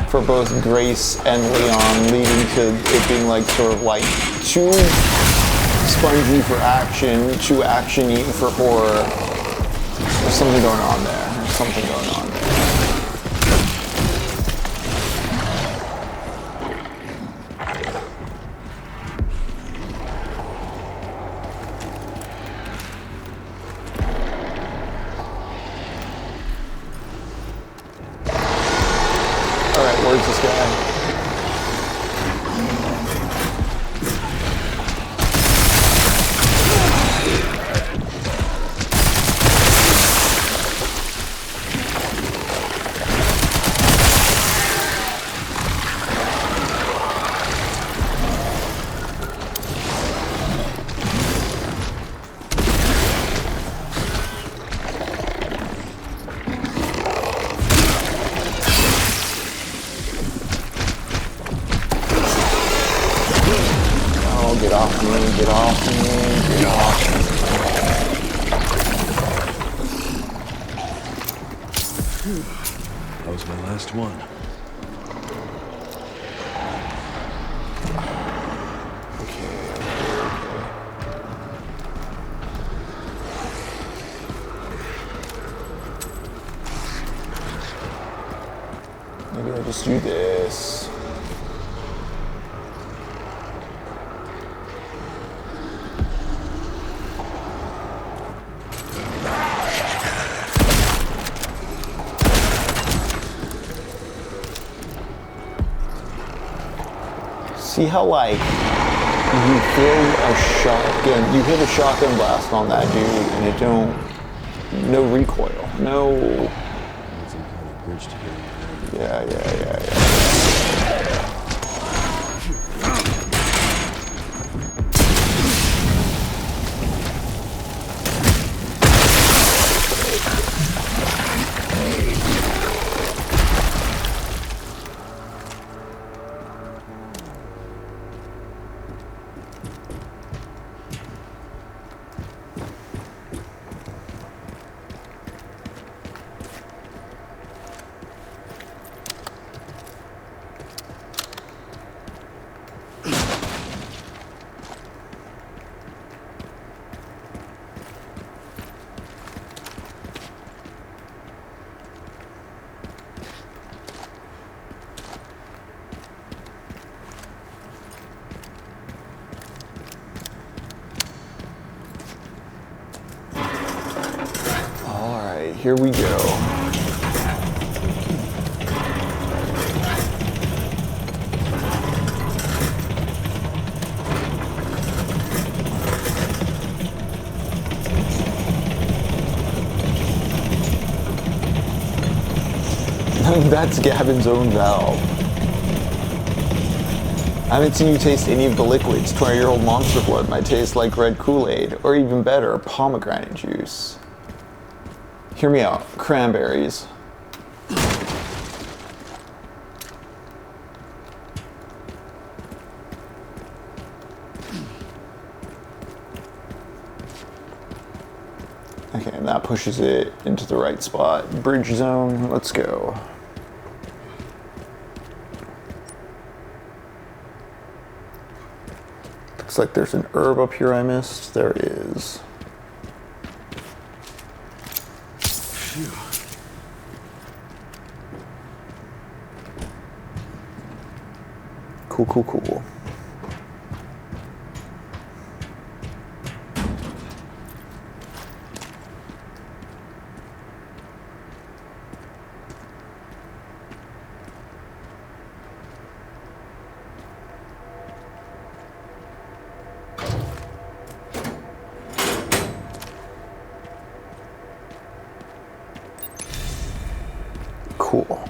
for both Grace and Leon, leading to it being like sort of like too spongy for action, too action-y for horror. There's something going on there. Where's this guy? Get off me. That was my last one. Okay. Maybe I'll just do this. See how, like, you throw a shotgun, you hit a shotgun blast on that dude, and it don't, no recoil, no. Some kind of bridge to get in there. Yeah. here we go. That's Gavin's own valve. I haven't seen you taste any of the liquids. 20-year-old monster blood might taste like red Kool-Aid, or even better, pomegranate juice. Hear me out. Cranberries. Okay, and that pushes it into the right spot. Bridge zone, let's go. Looks like there's an herb up here I missed. There is. Phew. Cool, cool, cool. Cool.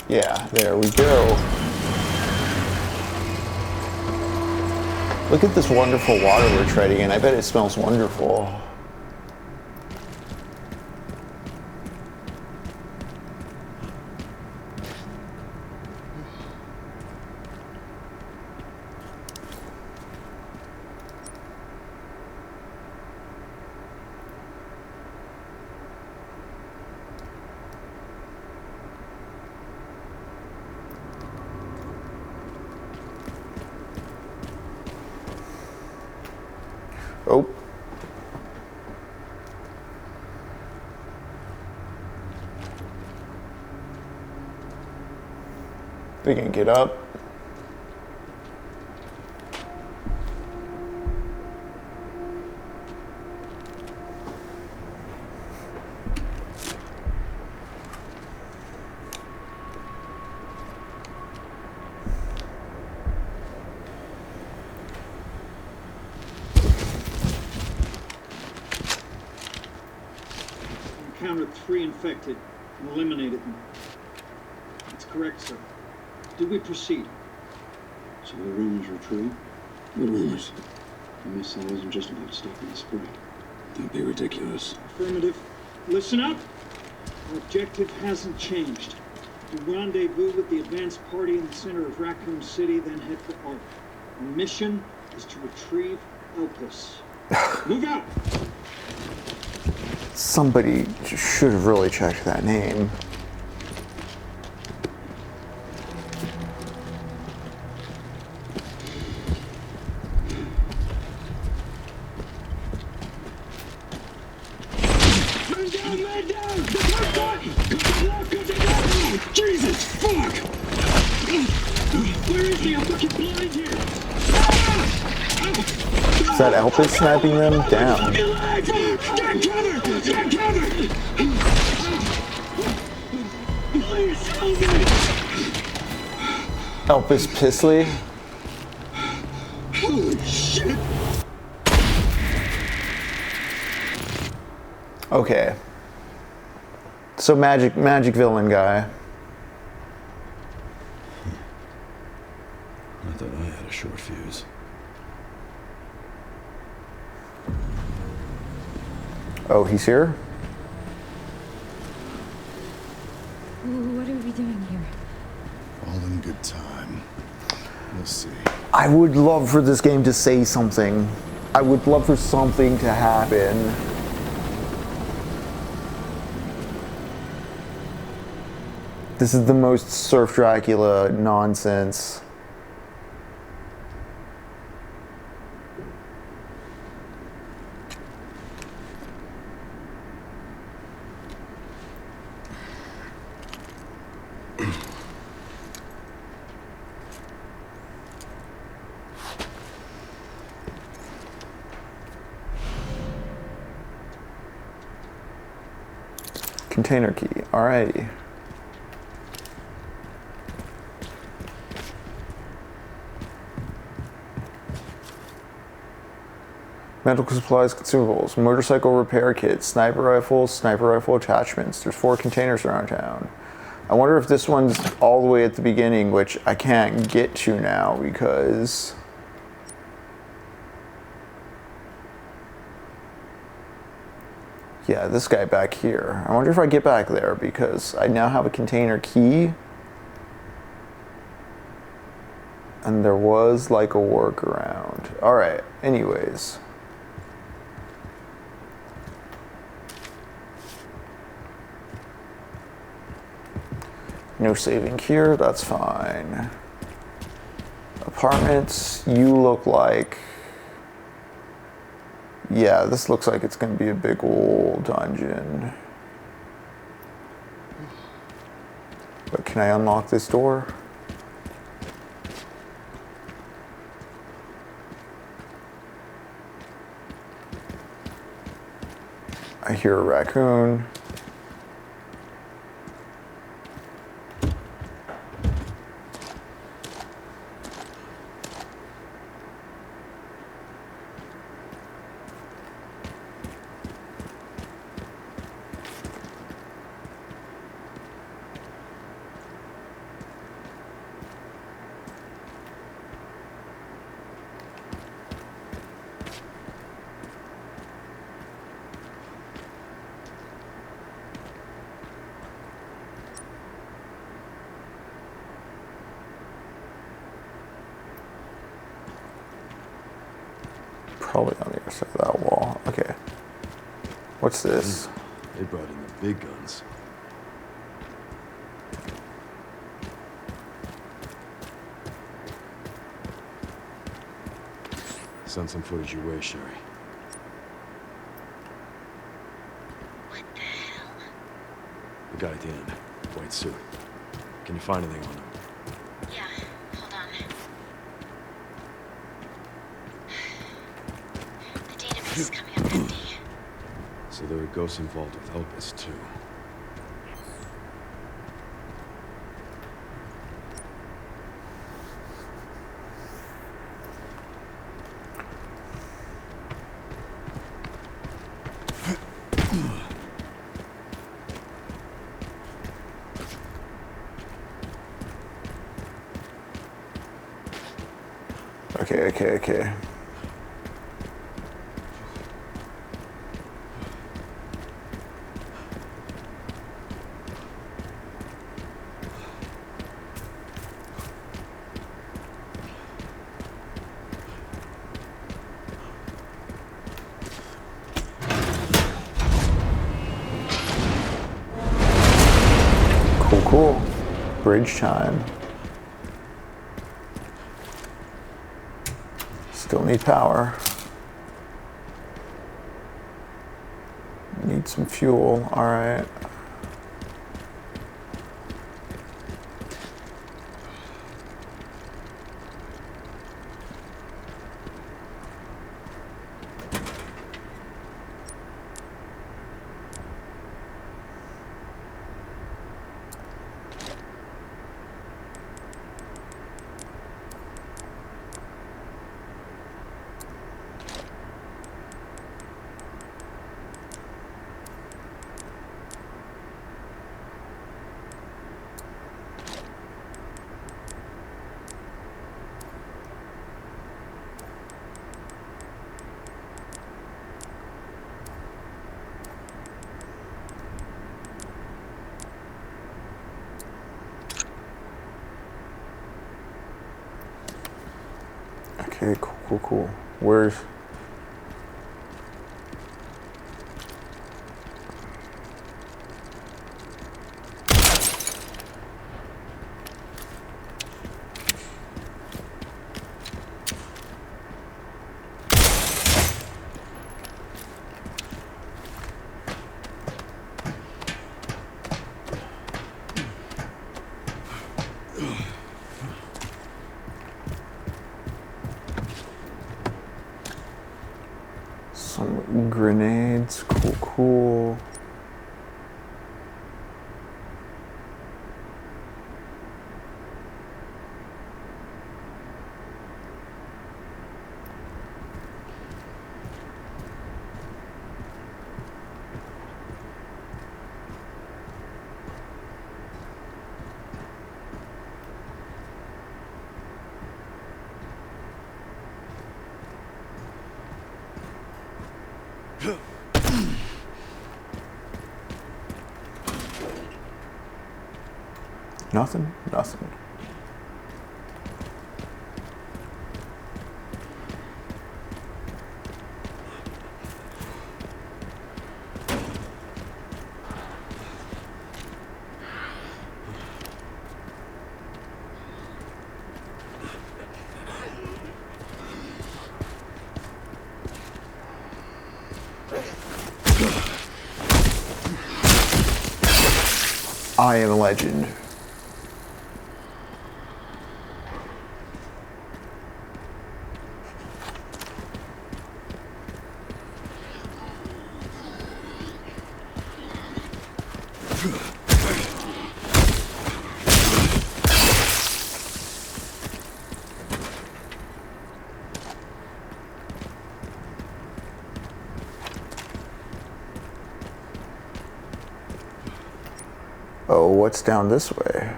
Yeah, there we go. Look at this wonderful water we're treading in. I bet it smells wonderful. Oh. We can get up. Encountered 3 infected and eliminated them. That's correct, sir. Do we proceed? So the rumors were true? What rumors? The missile wasn't just about stopping the spread. Don't be ridiculous. Affirmative. Listen up! Our objective hasn't changed. We rendezvous with the advanced party in the center of Raccoon City, then head for Ark. Our mission is to retrieve Opus. Move out! Somebody should have really checked that name. Man down! Jesus, fuck! Where is he? I'm fucking blind here! Is that Elpis sniping them down? Get cover! Get cover! Please help me! Elpis Pisley? Holy shit! Okay. So magic villain guy. a short fuse. Oh, he's here? What are we doing here? All in good time. We'll see. I would love for this game to say something. I would love for something to happen. This is the most Surf Dracula nonsense. Container key, alrighty. Medical supplies, consumables, motorcycle repair kits, sniper rifle attachments. There's 4 containers around town. I wonder if this one's all the way at the beginning, which I can't get to now because... Yeah, this guy back here. I wonder if I get back there because I now have a container key. And there was like a workaround. Alright, anyways. No saving here, that's fine. Apartments, you look like... Yeah, this looks like it's gonna be a big old dungeon. But can I unlock this door? I hear a raccoon. Probably on the other side of that wall. Okay. What's this? They brought in the big guns. Send some footage your way, Sherry. What the hell? The guy at the end. White suit. Can you find anything on him? Yeah, hold on. The database is coming up empty. So there are ghosts involved with Opus, too. Okay. Cool. Bridge time. Still need power. Need some fuel. All right. Okay, cool, cool, cool. Where's... Some grenades, cool, cool. Nothing? Nothing. I am a legend. Oh, what's down this way?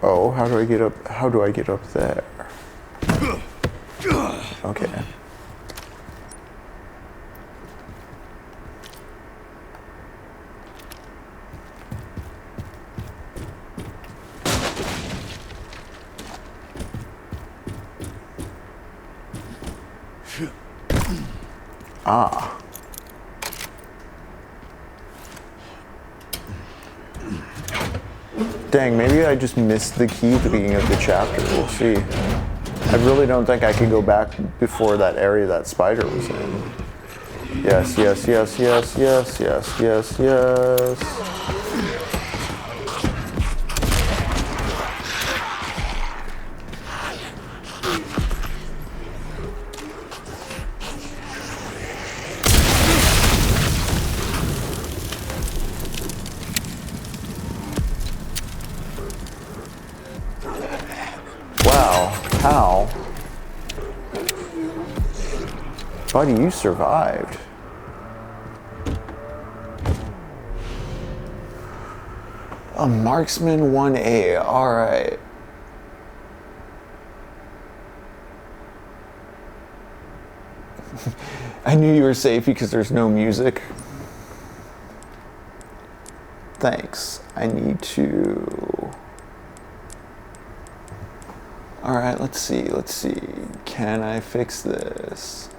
Oh, how do I get up? How do I get up there? Okay. Ah. Dang, maybe I just missed the key at the beginning of the chapter. We'll see. I really don't think I can go back before that area that spider was in. Yes, yes, yes, yes, yes, yes, yes, yes. How? Buddy, you survived. A marksman 1A, alright. I knew you were safe because there's no music. Thanks. I need to... Alright, let's see. Can I fix this?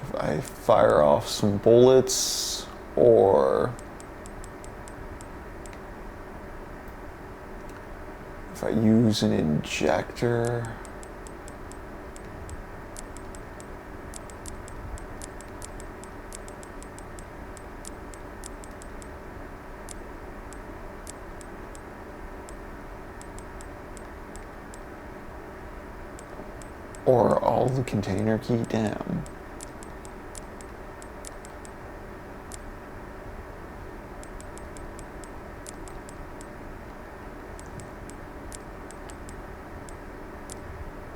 If I fire off some bullets, or if I use an injector. Or all the container key, damn.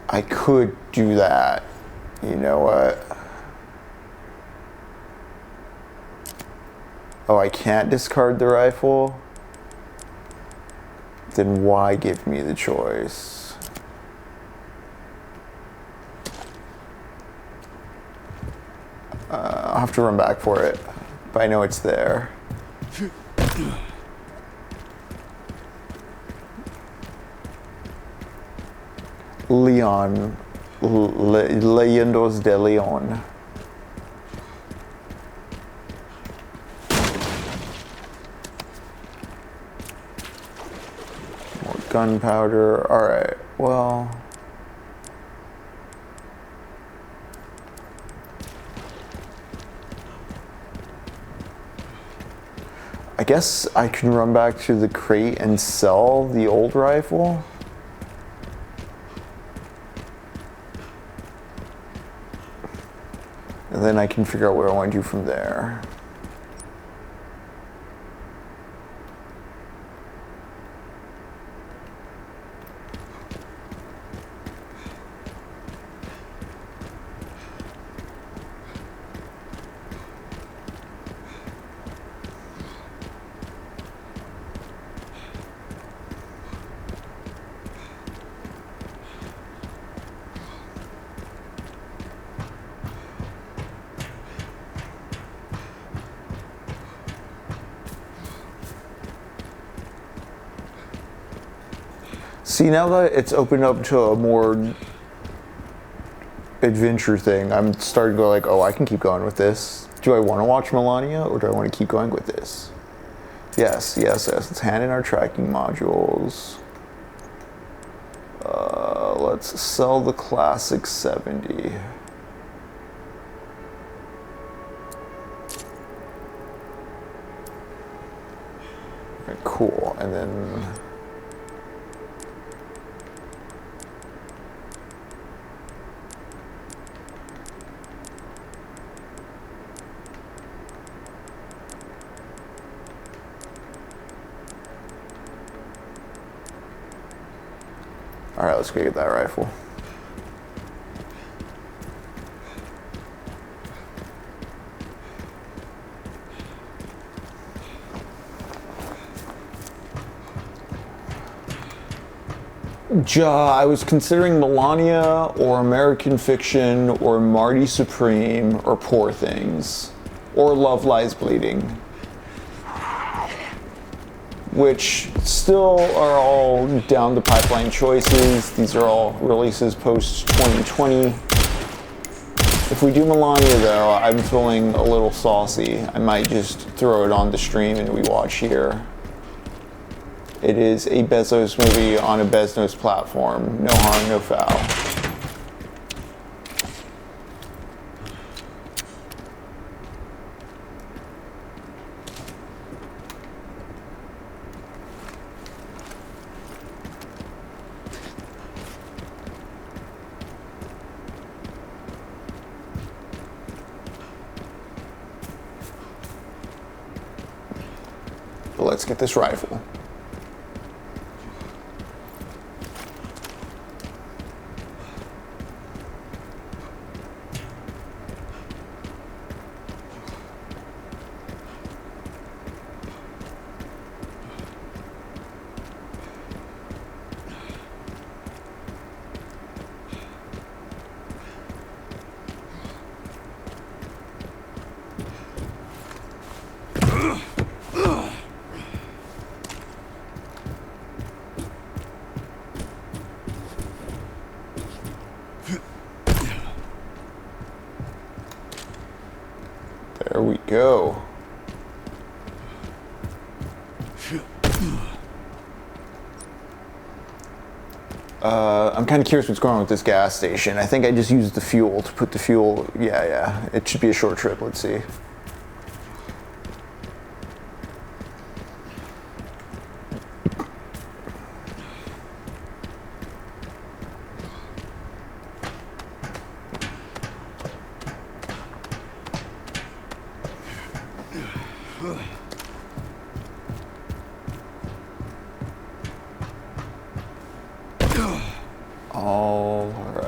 I could do that. You know what? Oh, I can't discard the rifle? Then why give me the choice? I'll have to run back for it, but I know it's there. Leon. Leyendos de Leon. More gunpowder. Alright, well. I guess I can run back to the crate and sell the old rifle. And then I can figure out what I want to do from there. See, now that it's opened up to a more adventure thing, I'm starting to go like, oh, I can keep going with this. Do I want to watch Melania, or do I want to keep going with this? Yes, yes, yes. Let's hand in our tracking modules. Let's sell the classic 70. Okay, cool, and then... Alright, let's go get that rifle. I was considering Melania or American Fiction or Marty Supreme or Poor Things or Love Lies Bleeding, which still are all down the pipeline choices. These are all releases post 2020. If we do Melania though, I'm feeling a little saucy. I might just throw it on the stream and we watch here. It is a Bezos movie on a Bezos platform. No harm, no foul. But let's get this rifle. There we go. I'm kind of curious what's going on with this gas station. I think I just used the fuel to put the fuel. Yeah. It should be a short trip. Let's see. All right.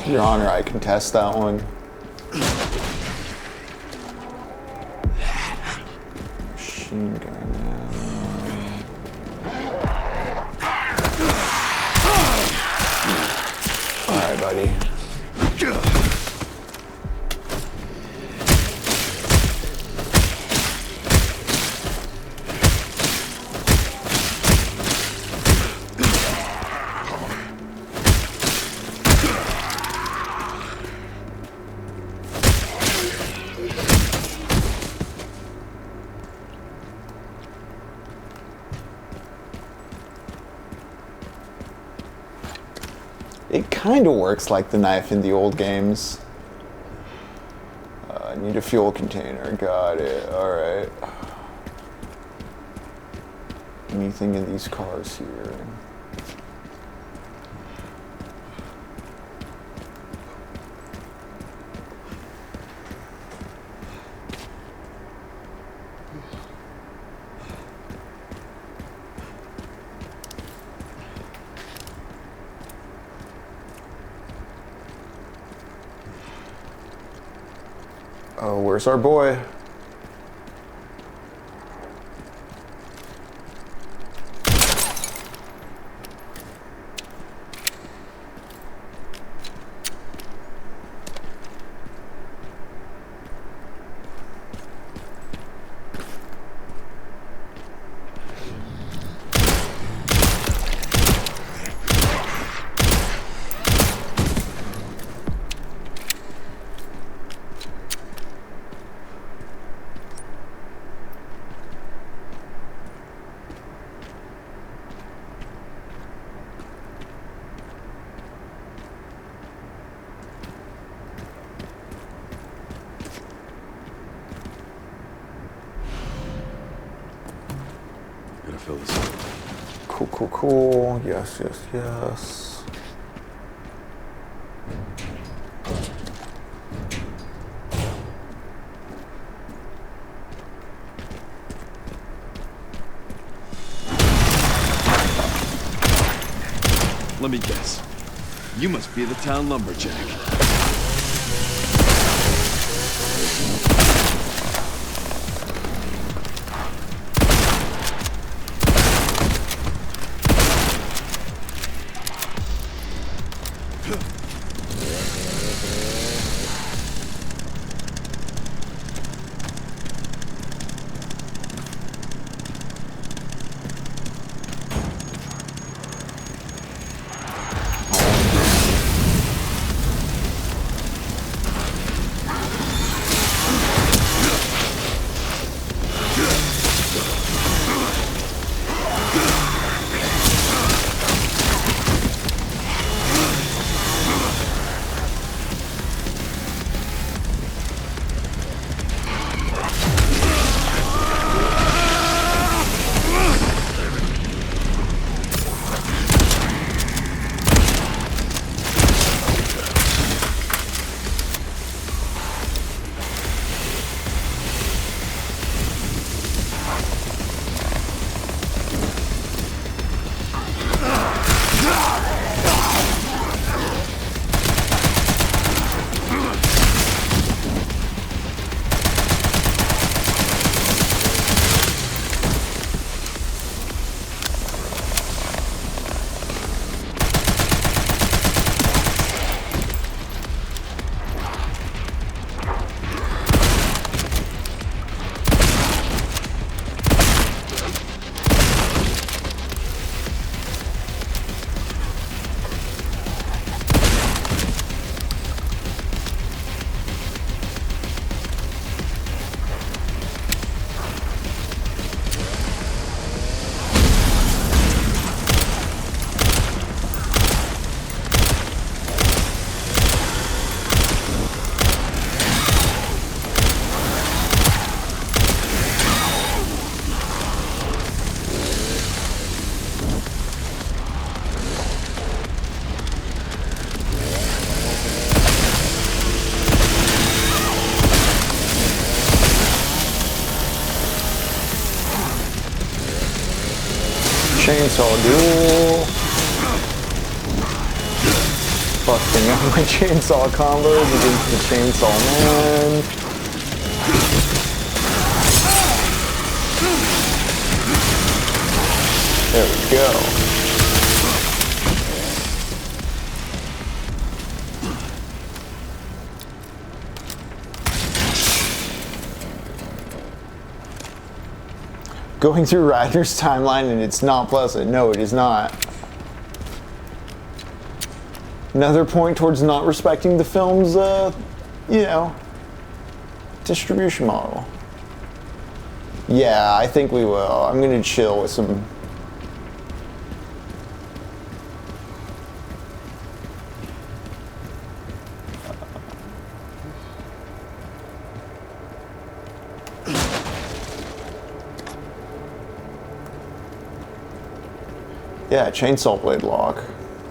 Your Honor, I contest that one. Machine gun ammo. Alright, buddy. It kind of works like the knife in the old games. I need a fuel container. Got it. Alright. Anything in these cars here? Oh, where's our boy? Gotta fill this up. Cool, cool, cool. Yes, yes, yes. Let me guess. You must be the town lumberjack. Chainsaw duel. Fuck busting out my chainsaw combos against the Chainsaw Man. There we go. Going through Ryder's timeline and it's not pleasant. No, it is not. Another point towards not respecting the film's, you know, distribution model. Yeah, I think we will. I'm gonna chill with some... Yeah, chainsaw blade lock.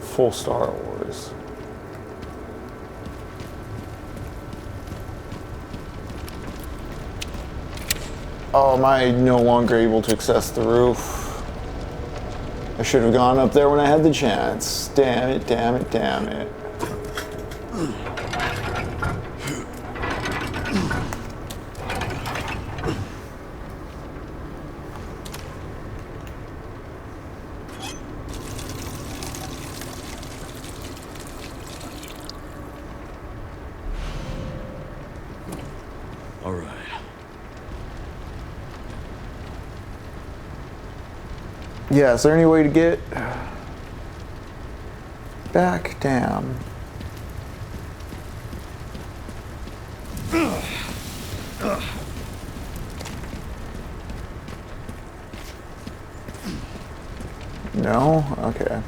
Full Star Wars. Oh, am I no longer able to access the roof? I should have gone up there when I had the chance. Damn it, damn it, damn it. All right. Yeah, is there any way to get back down? No? Okay.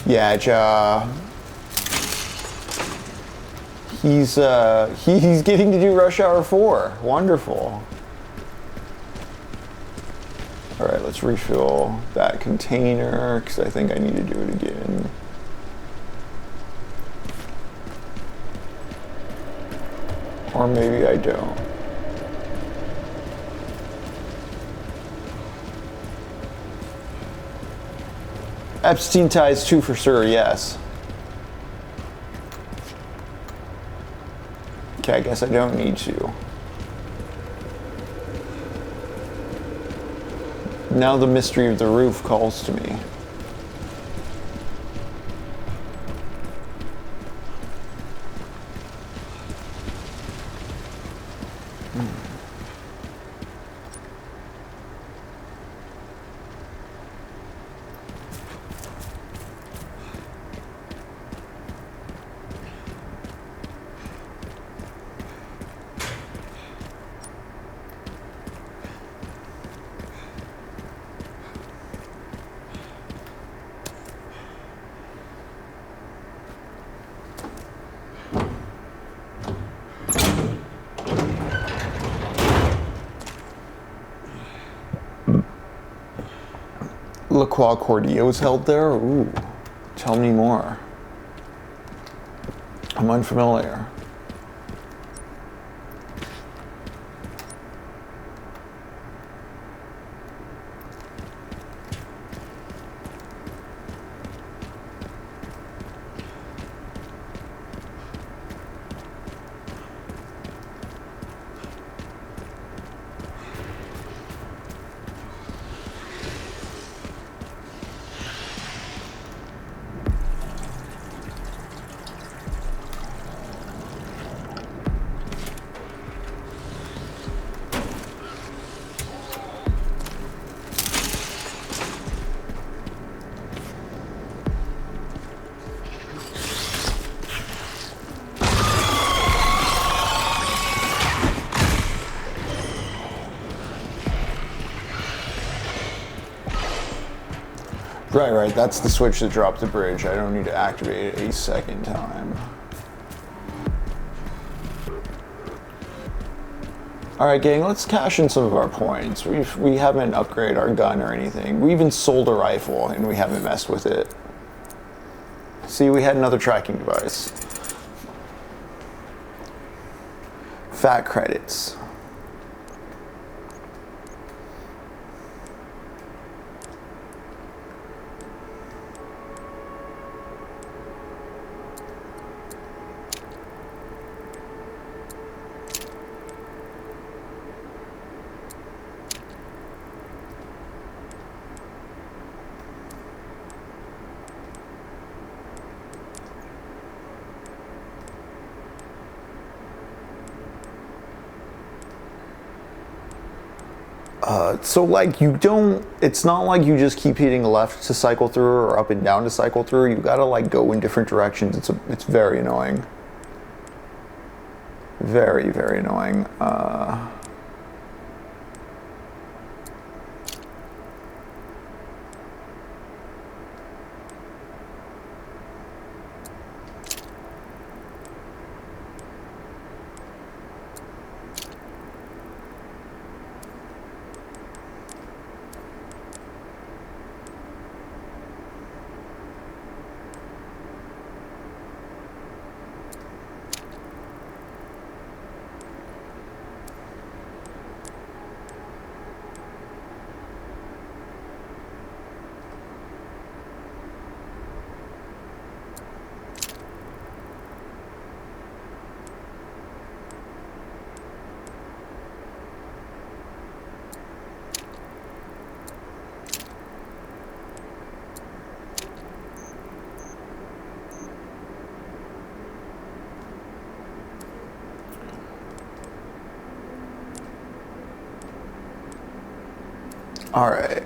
Yeah, he's getting to do Rush Hour 4. Wonderful. All right, let's refill that container because I think I need to do it again. Or maybe I don't. Epstein ties 2 for sure, yes. Okay, I guess I don't need to. Now the mystery of the roof calls to me. La Croix Cordio is held there? Ooh, tell me more. I'm unfamiliar. Right, that's the switch that dropped the bridge. I don't need to activate it a second time. Alright gang, let's cash in some of our points. We haven't upgraded our gun or anything. We even sold a rifle and we haven't messed with it. See, we had another tracking device. Fat credits. So like you don't, it's not like you just keep hitting left to cycle through or up and down to cycle through. You gotta like go in different directions. It's very annoying. Very, very annoying. All right.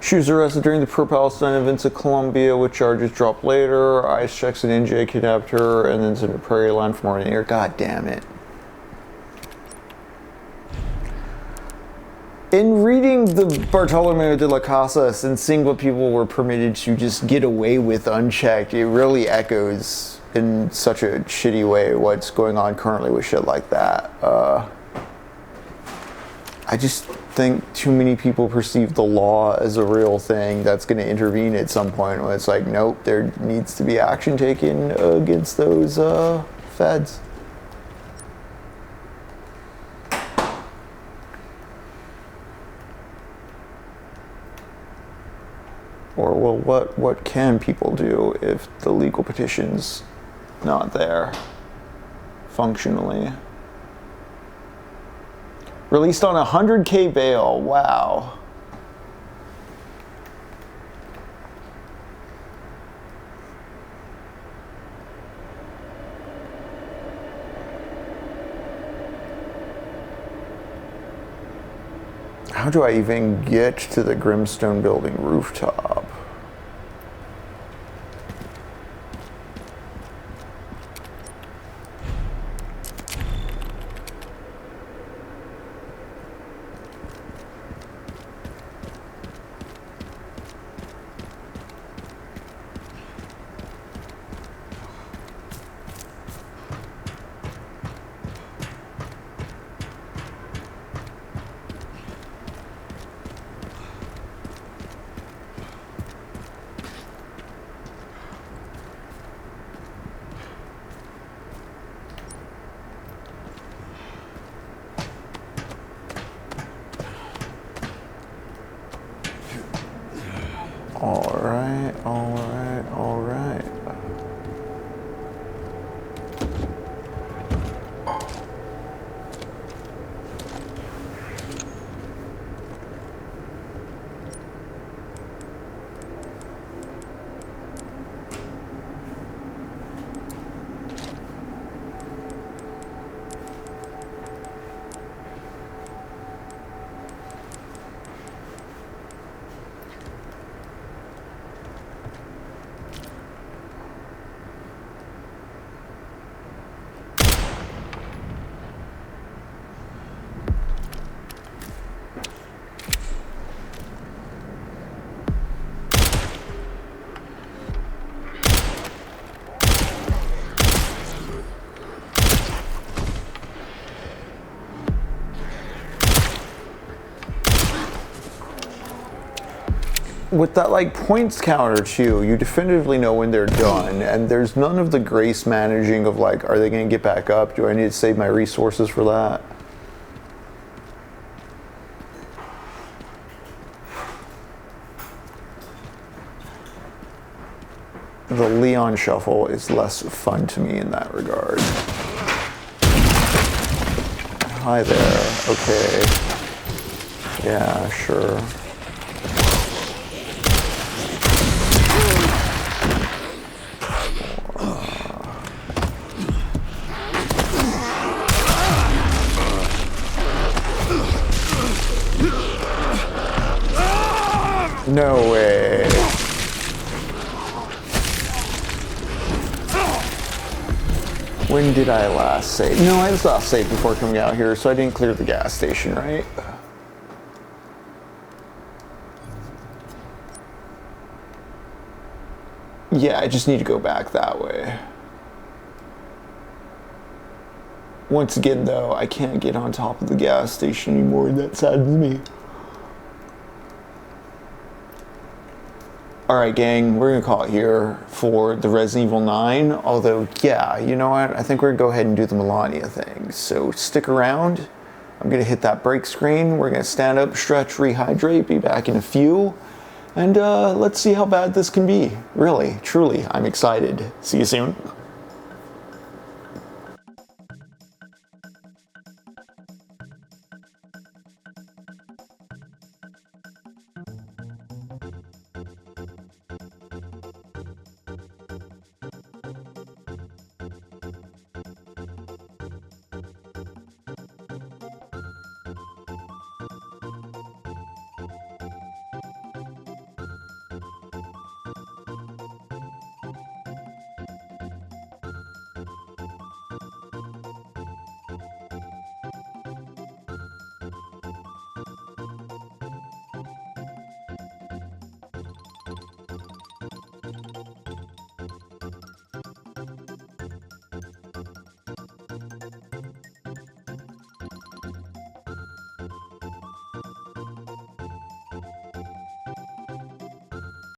She was arrested during the pro-Palestine events of Colombia with charges dropped later. ICE checks an NJ kidnapped her and then sent to Prairie Land for more than a year. God damn it. In reading the Bartolome de la Casas and seeing what people were permitted to just get away with unchecked, it really echoes in such a shitty way what's going on currently with shit like that. I just think too many people perceive the law as a real thing that's going to intervene at some point when it's like, nope, there needs to be action taken against those feds. Or, well, what can people do if the legal petition's not there functionally? Released on $100K bail, wow. How do I even get to the Grimstone building rooftop? with that like points counter too, you definitively know when they're done, and there's none of the grace managing of like, are they going to get back up? Do I need to save my resources for that? The Leon shuffle is less fun to me in that regard. Hi there. Okay. Yeah, sure. No way. When did I last save? No, I was last saved before coming out here, so I didn't clear the gas station, right? Yeah, I just need to go back that way. Once again, though, I can't get on top of the gas station anymore, and that saddens me. Alright gang, we're going to call it here for the Resident Evil 9, although, yeah, you know what, I think we're going to go ahead and do the Melania thing, so stick around. I'm going to hit that break screen, we're going to stand up, stretch, rehydrate, be back in a few, and let's see how bad this can be. Really, truly, I'm excited. See you soon.